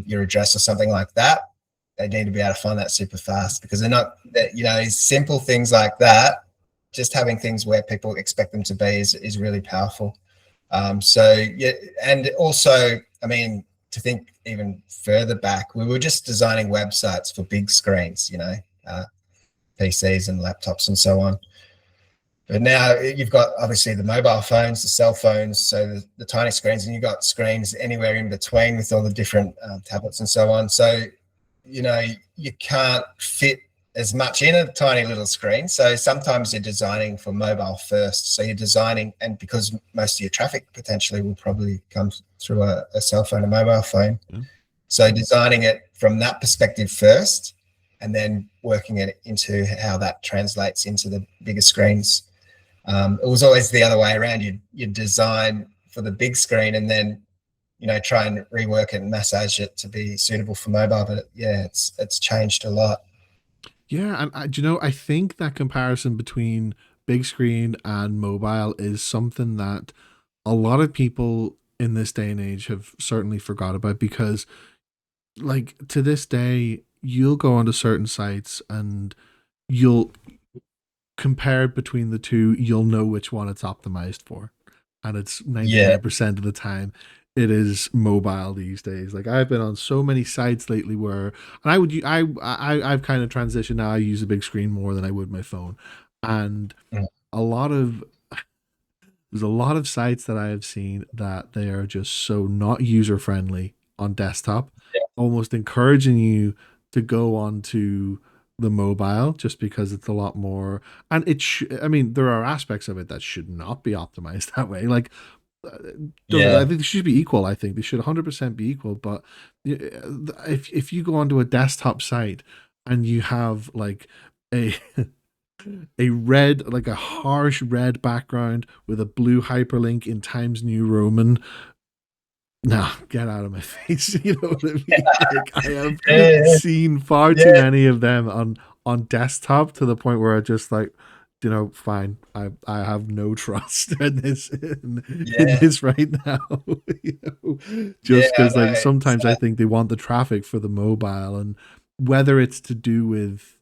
your address or something like that, they need to be able to find that super fast because they're not simple things like that just having things where people expect them to be is really powerful. So yeah, and also, I mean, to think even further back, we were just designing websites for big screens, PCs and laptops and so on. But now you've got obviously the mobile phones, the cell phones, so the tiny screens, and you've got screens anywhere in between with all the different tablets and so on. So, you can't fit as much in a tiny little screen. So sometimes you're designing for mobile first. So you're designing, and because most of your traffic potentially will probably come through a cell phone, a mobile phone. Yeah. So designing it from that perspective first, and then working it into how that translates into the bigger screens. It was always the other way around. You design for the big screen and then try and rework it and massage it to be suitable for mobile. But yeah, it's changed a lot. Yeah, and I think that comparison between big screen and mobile is something that a lot of people in this day and age have certainly forgot about, because like to this day you'll go onto certain sites and you'll compare it between the two, you'll know which one it's optimized for, and it's Yeah, 99% of the time it is mobile these days. Like I've been on so many sites lately where, and I've kind of transitioned now. I use a big screen more than I would my phone, and mm, a lot of there's a lot of sites that I have seen that they are just so not user friendly on desktop, yeah, almost encouraging you to go onto the mobile just because it's a lot more. And I mean, there are aspects of it that should not be optimized that way. Like, uh, I yeah, think they should be equal. I think they should 100% be equal. But if you go onto a desktop site and you have like a like a harsh red background with a blue hyperlink in Times New Roman. Nah, get out of my face. You know what I mean? Like I have yeah, seen far too yeah, many of them on desktop to the point where I just like, fine. I have no trust in yeah, this right now. yeah. Just I because like know. sometimes I think they want the traffic for the mobile, and whether it's to do with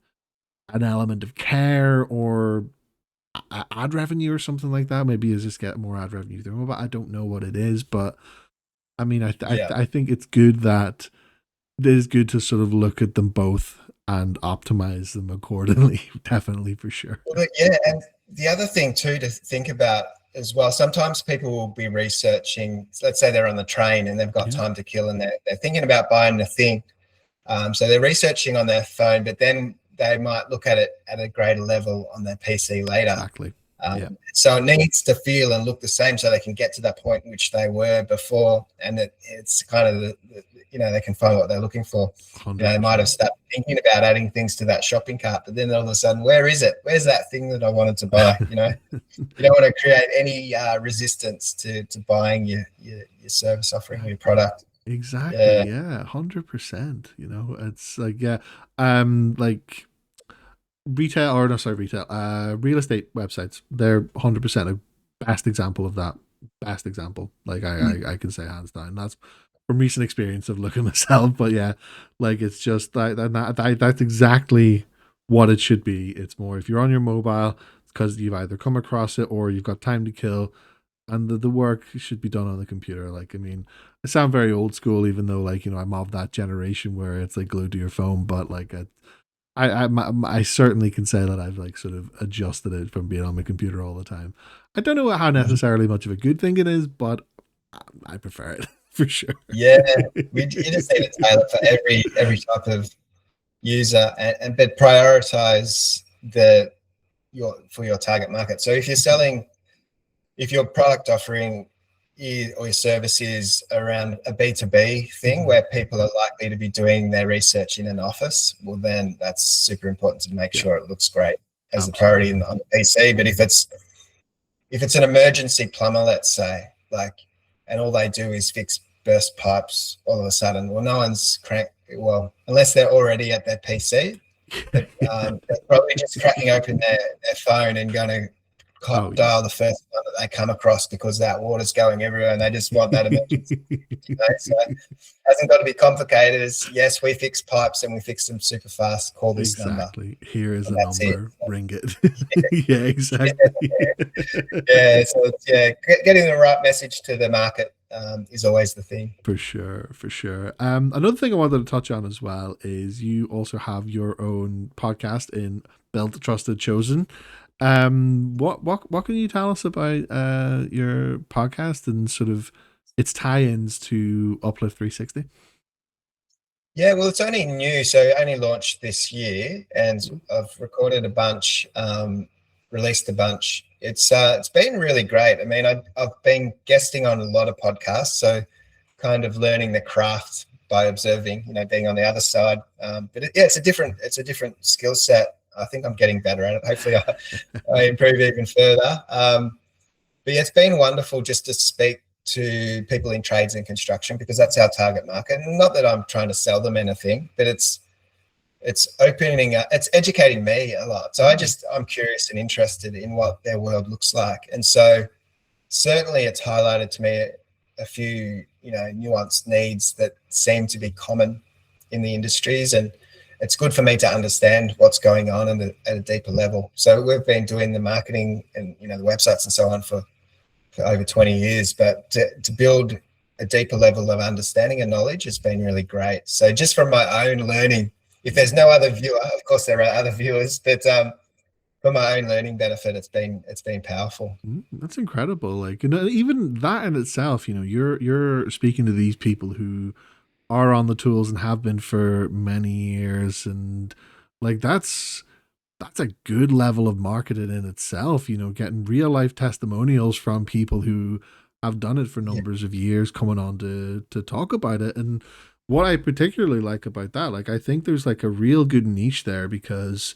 an element of care or ad revenue or something like that. Maybe it's just get more ad revenue through mobile. I don't know what it is, but I mean, Yeah. I think it's good that it is good to sort of look at them both and optimize them accordingly. Definitely for sure. Well, yeah, and the other thing too to think about as well, sometimes people will be researching, let's say they're on the train and they've got Yeah, time to kill and they're thinking about buying the thing. So they're researching on their phone, but then they might look at it at a greater level on their PC later. exactly. Yeah, So it needs to feel and look the same so they can get to that point in which they were before, and it's kind of they can find what they're looking for. They might have 100%. started thinking about adding things to that shopping cart, but then all of a sudden, where is it? Where's that thing that I wanted to buy? You don't want to create any resistance to buying your service offering or your product. Exactly. Yeah, Yeah, 100%. It's like yeah, like retail or no, sorry, retail, real estate websites. They're 100% a best example of that. Best example. Like I can say hands down. That's from recent experience of looking myself. But yeah, like it's just that's exactly what it should be. It's more if you're on your mobile, it's because you've either come across it or you've got time to kill, and the work should be done on the computer. Like I mean, I sound very old school, even though like I'm of that generation where it's like glued to your phone. But like I certainly can say that I've like sort of adjusted it from being on my computer all the time. I don't know how necessarily much of a good thing it is, but I prefer it for sure. yeah. You just need to tailor for every type of user, and but prioritize for your target market. So if your product offering or your service is around a B2B thing Mhm. where people are likely to be doing their research in an office, well, then that's super important to make Yeah, sure it looks great as the priority absolutely. on the PC. But if it's an emergency plumber, let's say, like, and all they do is fix burst pipes all of a sudden, well, no one's well, unless they're already at their PC, they're probably just cracking open their phone and going to Oh dial the first one that they come across because that water's going everywhere and they just want that emergency. So it hasn't got to be complicated. It's, yes, we fix pipes and we fix them super fast. Call this number. exactly. Here is And a that's it. number. Ring it. Yeah, Yeah, exactly. yeah. So it's, yeah, getting the right message to the market is always the thing. For sure, for sure. Another thing I wanted to touch on as well is you also have your own podcast in Built, Trusted, Chosen. What can you tell us about your podcast and sort of its tie-ins to Uplift 360? Yeah, well, it's only new, so it only launched this year, and I've recorded a bunch, released a bunch. It's been really great. I mean, I've been guesting on a lot of podcasts, so kind of learning the craft by observing, being on the other side. But yeah, it's a different skill set. I think I'm getting better at it. Hopefully, I improve even further. But yeah, it's been wonderful just to speak to people in trades and construction because that's our target market. And not that I'm trying to sell them anything, but it's opening up, it's educating me a lot. So I'm curious and interested in what their world looks like. And so certainly it's highlighted to me a few, nuanced needs that seem to be common in the industries. And it's good for me to understand what's going on at a deeper level. So we've been doing the marketing and, the websites and so on for over 20 years, but to build a deeper level of understanding and knowledge has been really great. So just from my own learning, if there's no other viewer, of course there are other viewers, but for my own learning benefit, it's been powerful. That's incredible. Like, even that in itself, you're speaking to these people who are on the tools and have been for many years, and like that's a good level of marketing in itself, getting real life testimonials from people who have done it for Yeah, numbers of years coming on to talk about it. And what I particularly like about that, like I think there's like a real good niche there because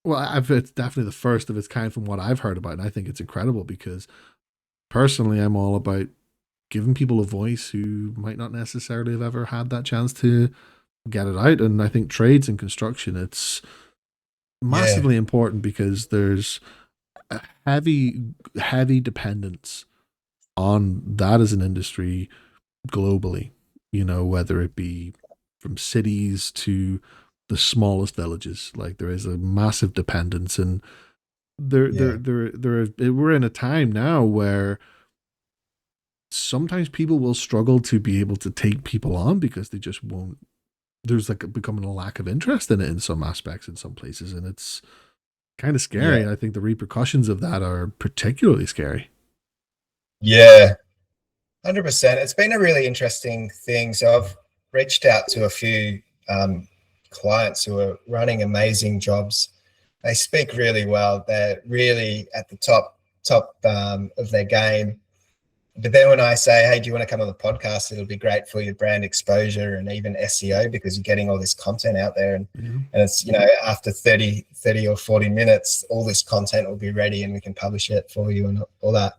it's definitely the first of its kind from what I've heard about, and I think it's incredible because personally I'm all about giving people a voice who might not necessarily have ever had that chance to get it out. And I think trades and construction, it's yeah, massively important because there's a heavy dependence on that as an industry globally, whether it be from cities to the smallest villages. Like there is a massive dependence, and yeah, we're in a time now where sometimes people will struggle to be able to take people on because they just won't. There's like becoming a lack of interest in it in some aspects in some places, and it's kind of yeah, scary. I think the repercussions of that are particularly scary. yeah. 100%. It's been a really interesting thing. So I've reached out to a few clients who are running amazing jobs. They speak really well. They're really at the top of their game. But then when I say, hey, do you want to come on the podcast? It'll be great for your brand exposure and even SEO because you're getting all this content out there. Yeah. And it's, after 30 or 40 minutes, all this content will be ready and we can publish it for you and all that.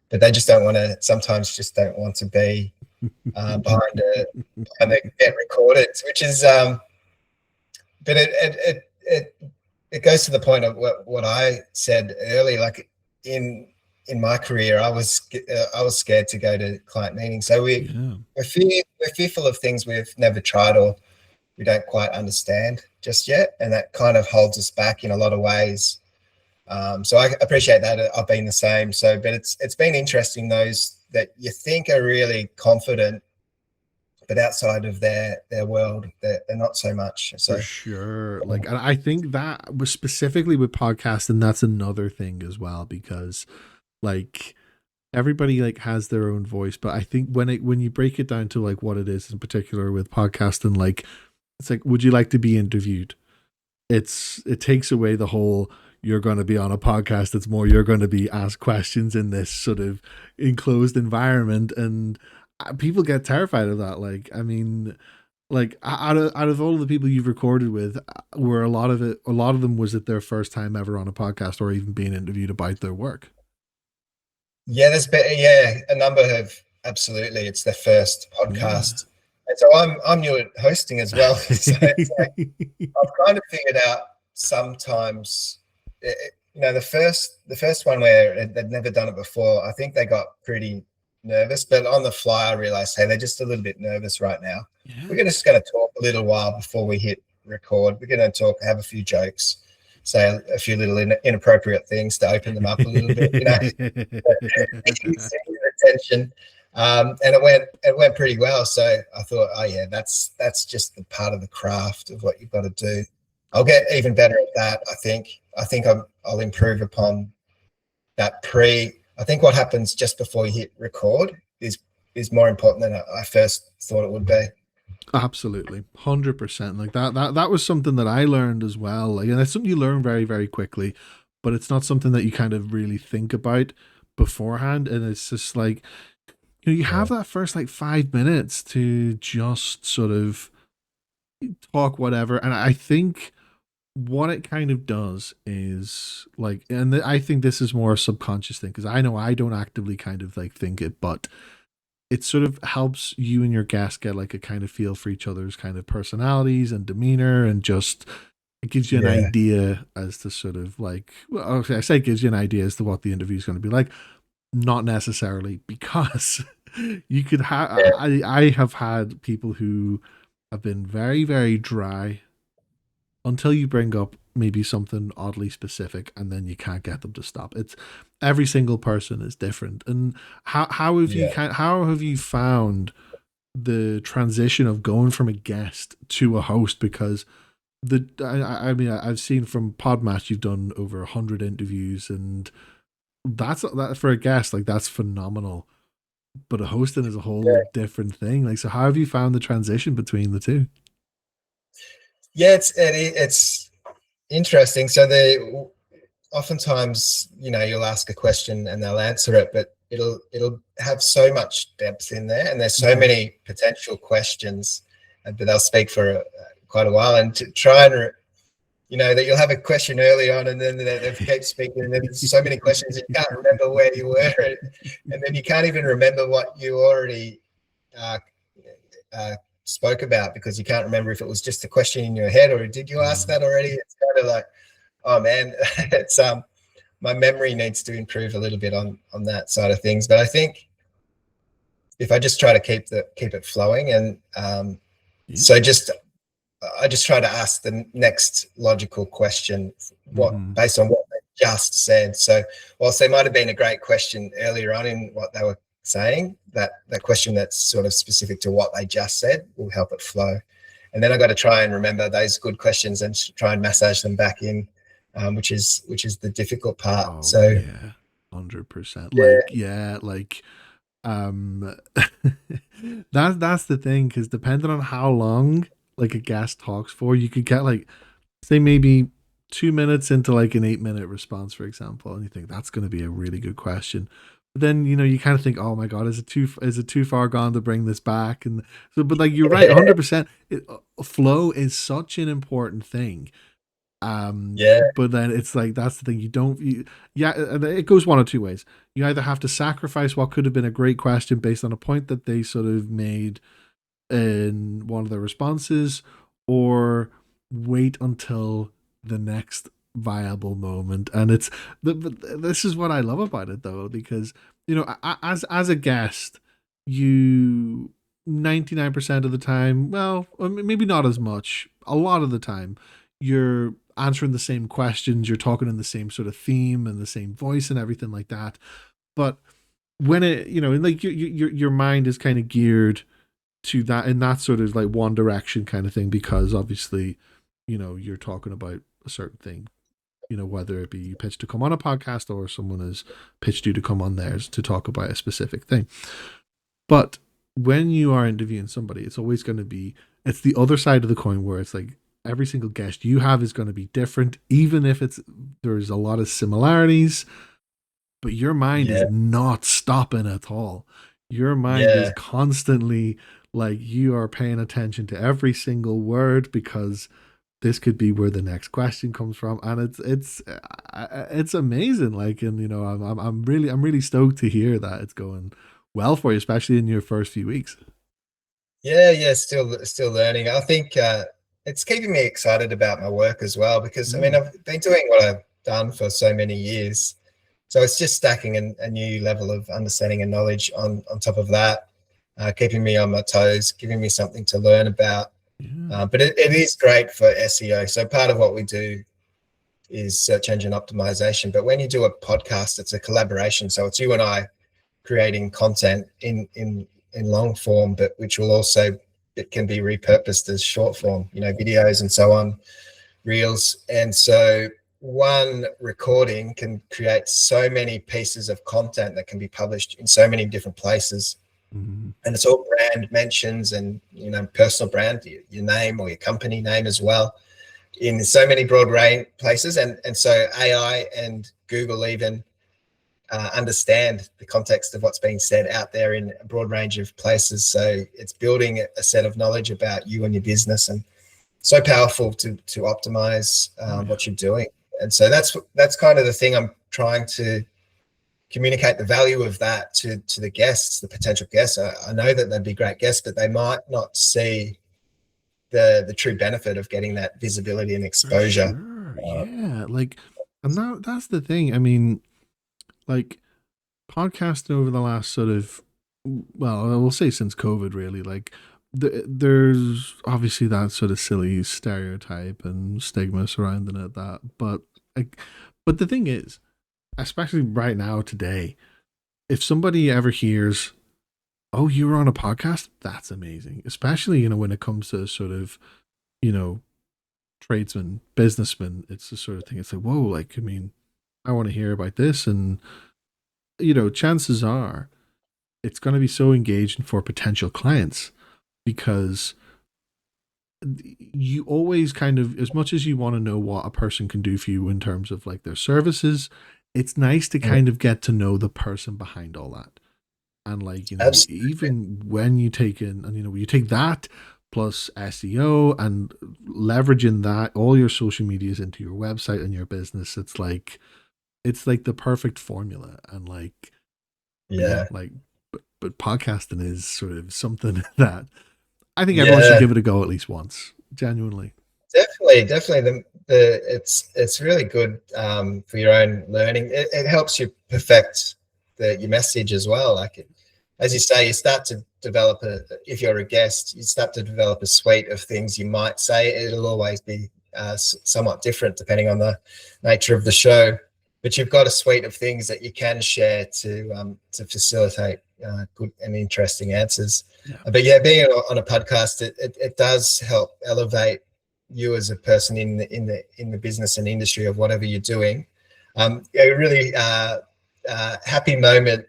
But they just don't want to, sometimes just don't want to be behind the get recorded, which is, but it goes to the point of what I said earlier. Like in my career, I was scared to go to client meetings. So Yeah. we're fearful of things we've never tried or we don't quite understand just yet, and that kind of holds us back in a lot of ways. So I appreciate that. I've been the same. So, but it's been interesting those that you think are really confident, but outside of their world, they're not so much. For So sure. Like, and I think that was specifically with podcasting, that's another thing as well, because like everybody like has their own voice, but I think when you break it down to like what it is in particular with podcasting, like it's like, would you like to be interviewed? It takes away the whole you're going to be on a podcast. It's more you're going to be asked questions in this sort of enclosed environment, and people get terrified of that. Like, I mean, like out of all of the people you've recorded with, were a lot of them was it their first time ever on a podcast or even being interviewed about their work? yeah, there's been a number of absolutely. It's their first Yeah. podcast, and so I'm new at hosting as well. So it's like I've kind of figured out sometimes. the first one where they'd never done it before, I think they got pretty nervous. But on the fly, I realized, hey, they're just a little bit nervous right now. Yeah. We're just going to talk a little while before we hit record. We're going to talk, have a few jokes, say a few little inappropriate things to open them up a little bit. Attention. And it went pretty well. So I thought, oh yeah, that's just the part of the craft of what you've got to do. I'll get even better at that. I think I'll improve upon that pre. I think what happens just before you hit record is more important than I first thought it would be. Absolutely, 100%. Like that was something that I learned as well. Like, and it's something you learn very, very quickly, but it's not something that you kind of really think about beforehand. And it's just like you Yeah, have that first like 5 minutes to just sort of talk whatever, and I think what it kind of does is like, and I think this is more a subconscious thing because I know I don't actively kind of like think it, but it sort of helps you and your guest get like a kind of feel for each other's kind of personalities and demeanor, and just it gives you an yeah, idea as to sort of like, well, okay, I say it gives you an idea as to what the interview is going to be like, not necessarily because you could have, yeah, I have had people who have been very, very dry until you bring up maybe something oddly specific, and then you can't get them to stop. It's every single person is different. And yeah, how have you found the transition of going from a guest to a host? Because I mean, I've seen from Podmatch you've done over 100 interviews, and that for a guest, like, that's phenomenal. But a hosting is a whole yeah. different thing. Like, so how have you found the transition between the two? Yeah, it's interesting. So they oftentimes, you'll ask a question and they'll answer it, but it'll have so much depth in there, and there's so Mm-hmm. many potential questions, but they'll speak for quite a while, and to try and that you'll have a question early on, and then they keep speaking, and then there's so many questions that you can't remember where you were, and then you can't even remember what you already uh, uh, spoke about, because you can't remember if it was just a question in your head or did you ask Mm. that already. It's kind of like, oh man, it's my memory needs to improve a little bit on that side of things. But I think if I just try to keep it flowing, and Yeah. so just I just try to ask the next logical question, what Mm-hmm. based on what they just said. So whilst there might have been a great question earlier on in what they were saying, that question that's sort of specific to what they just said will help it flow. And then I got to try and remember those good questions and try and massage them back in, which is the difficult part. Oh So yeah, 100%. yeah, Like, yeah, like, um, that's the thing, because depending on how long like a guest talks for, you could get like, say, maybe 2 minutes into like an 8 minute response, for example, and you think that's going to be a really good question. But then you kind of think, oh my god, is it too far gone to bring this back? And so, but like, you're right, 100%. Flow is such an important thing. yeah, But then it's like, that's the thing, yeah, it goes one of two ways. You either have to sacrifice what could have been a great question based on a point that they sort of made in one of their responses, or wait until the next viable moment. And this is what I love about it, though, because as a guest, you 99% of the time, well, maybe not as much, a lot of the time, you're answering the same questions, you're talking in the same sort of theme and the same voice and everything like that. But when it, like, your mind is kind of geared to that, in that sort of like one direction kind of thing, because obviously, you're talking about a certain thing, whether it be you pitch to come on a podcast or someone has pitched you to come on theirs to talk about a specific thing. But when you are interviewing somebody, it's always going to be, it's the other side of the coin, where it's like every single guest you have is going to be different, even if there's a lot of similarities, but your mind is yeah, not stopping at all. Your mind is yeah, constantly, like, you are paying attention to every single word, because this could be where the next question comes from, and it's amazing. Like, and I'm really stoked to hear that it's going well for you, especially in your first few weeks. yeah. Still learning. I think it's keeping me excited about my work as well, because I mean Mm. I've been doing what I've done for so many years. So it's just stacking a new level of understanding and knowledge on top of that, keeping me on my toes, giving me something to learn about. Yeah. But it is great for SEO. So part of what we do is search engine optimization. But when you do a podcast, it's a collaboration. So it's you and I creating content in long form, but which will also, it can be repurposed as short form, videos and so on, reels. And so one recording can create so many pieces of content that can be published in so many different places. Mm-hmm. And it's all brand mentions and, personal brand, your name or your company name as well, in so many broad range places. And so AI and Google even understand the context of what's being said out there in a broad range of places. So it's building a set of knowledge about you and your business, and so powerful to optimize what you're doing. And so that's kind of the thing I'm trying to communicate, the value of that to the guests, the potential guests. I know that they'd be great guests, but they might not see the true benefit of getting that visibility and exposure. For sure. Yeah. Like, and that's the thing. I mean, like, podcasting over the last sort of, well, I will say since COVID, really, like, there's obviously that sort of silly stereotype and stigma surrounding it. Like, but the thing is, especially right now today, if somebody ever hears, "Oh, you were on a podcast," that's amazing. Especially when it comes to sort of you know tradesmen, businessmen. It's the sort of thing. It's like, whoa, like, I mean, I want to hear about this, and chances are it's going to be so engaging for potential clients, because you always kind of, as much as you want to know what a person can do for you in terms of like their services, it's nice to kind of get to know the person behind all that. And like, Absolutely. even when you take in, and you take that plus SEO and leveraging that, all your social medias into your website and your business, it's like the perfect formula. And like, yeah, Yeah. like, but podcasting is sort of something that I think everyone should Yeah. give it a go at least once. Genuinely. Definitely. It's really good for your own learning. It helps you perfect your message as well. Like, as you say, you start to develop if you're a guest, you start to develop a suite of things you might say. It'll always be somewhat different depending on the nature of the show, but you've got a suite of things that you can share to facilitate good and interesting answers. Yeah. But yeah, being on a podcast, it does help elevate you as a person in the business and industry of whatever you're doing. A really happy moment.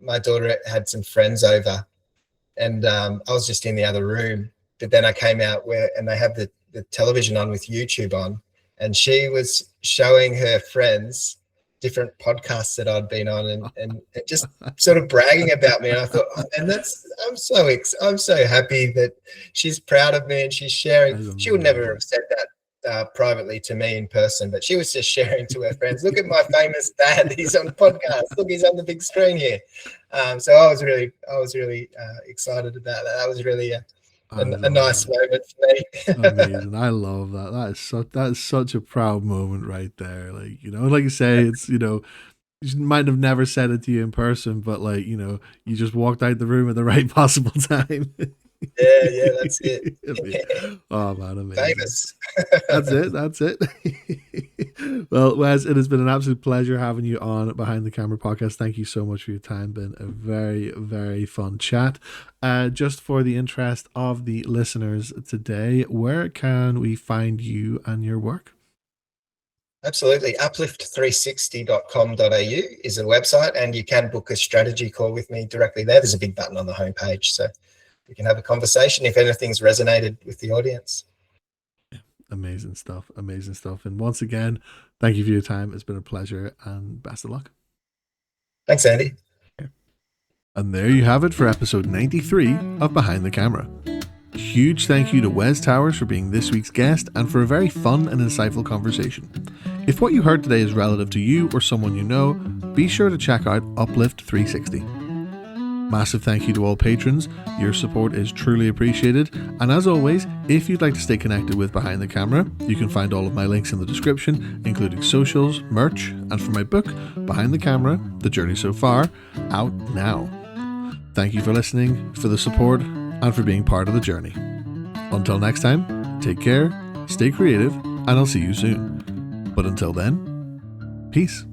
My daughter had some friends over, and I was just in the other room. But then I came out and they have the television on with YouTube on, and she was showing her friends different podcasts that I'd been on, and just sort of bragging about me. And I thought, oh, man, I'm so happy that she's proud of me and she's sharing. She would never have said that privately to me in person, but she was just sharing to her friends. Look at my famous dad; he's on podcast. Look, he's on the big screen here. So I was really excited about that. That was really a nice moment for me. Amazing. I love that. That is such a proud moment right there. Like, like you say, it's, you might have never said it to you in person, but like, you just walked out the room at the right possible time. Yeah, that's it. Oh man, amazing. Famous. That's it. Well, Wes, it has been an absolute pleasure having you on Behind the Camera podcast. Thank you so much for your time. Been a very, very fun chat. Just for the interest of the listeners today, where can we find you and your work? Absolutely. Uplift360.com.au is a website, and you can book a strategy call with me directly there. There's a big button on the homepage, so we can have a conversation if anything's resonated with the audience. Yeah, amazing stuff. And once again, thank you for your time. It's been a pleasure, and best of luck. Thanks, Andy. And there you have it for episode 93 of Behind the Camera. Huge thank you to Wes Towers for being this week's guest and for a very fun and insightful conversation. If what you heard today is relative to you or someone you know, be sure to check out Uplift360. Massive thank you to all patrons. Your support is truly appreciated. And as always, if you'd like to stay connected with Behind the Camera, you can find all of my links in the description, including socials, merch, and for my book, Behind the Camera, The Journey So Far, out now. Thank you for listening, for the support, and for being part of the journey. Until next time, take care, stay creative, and I'll see you soon. But until then, peace.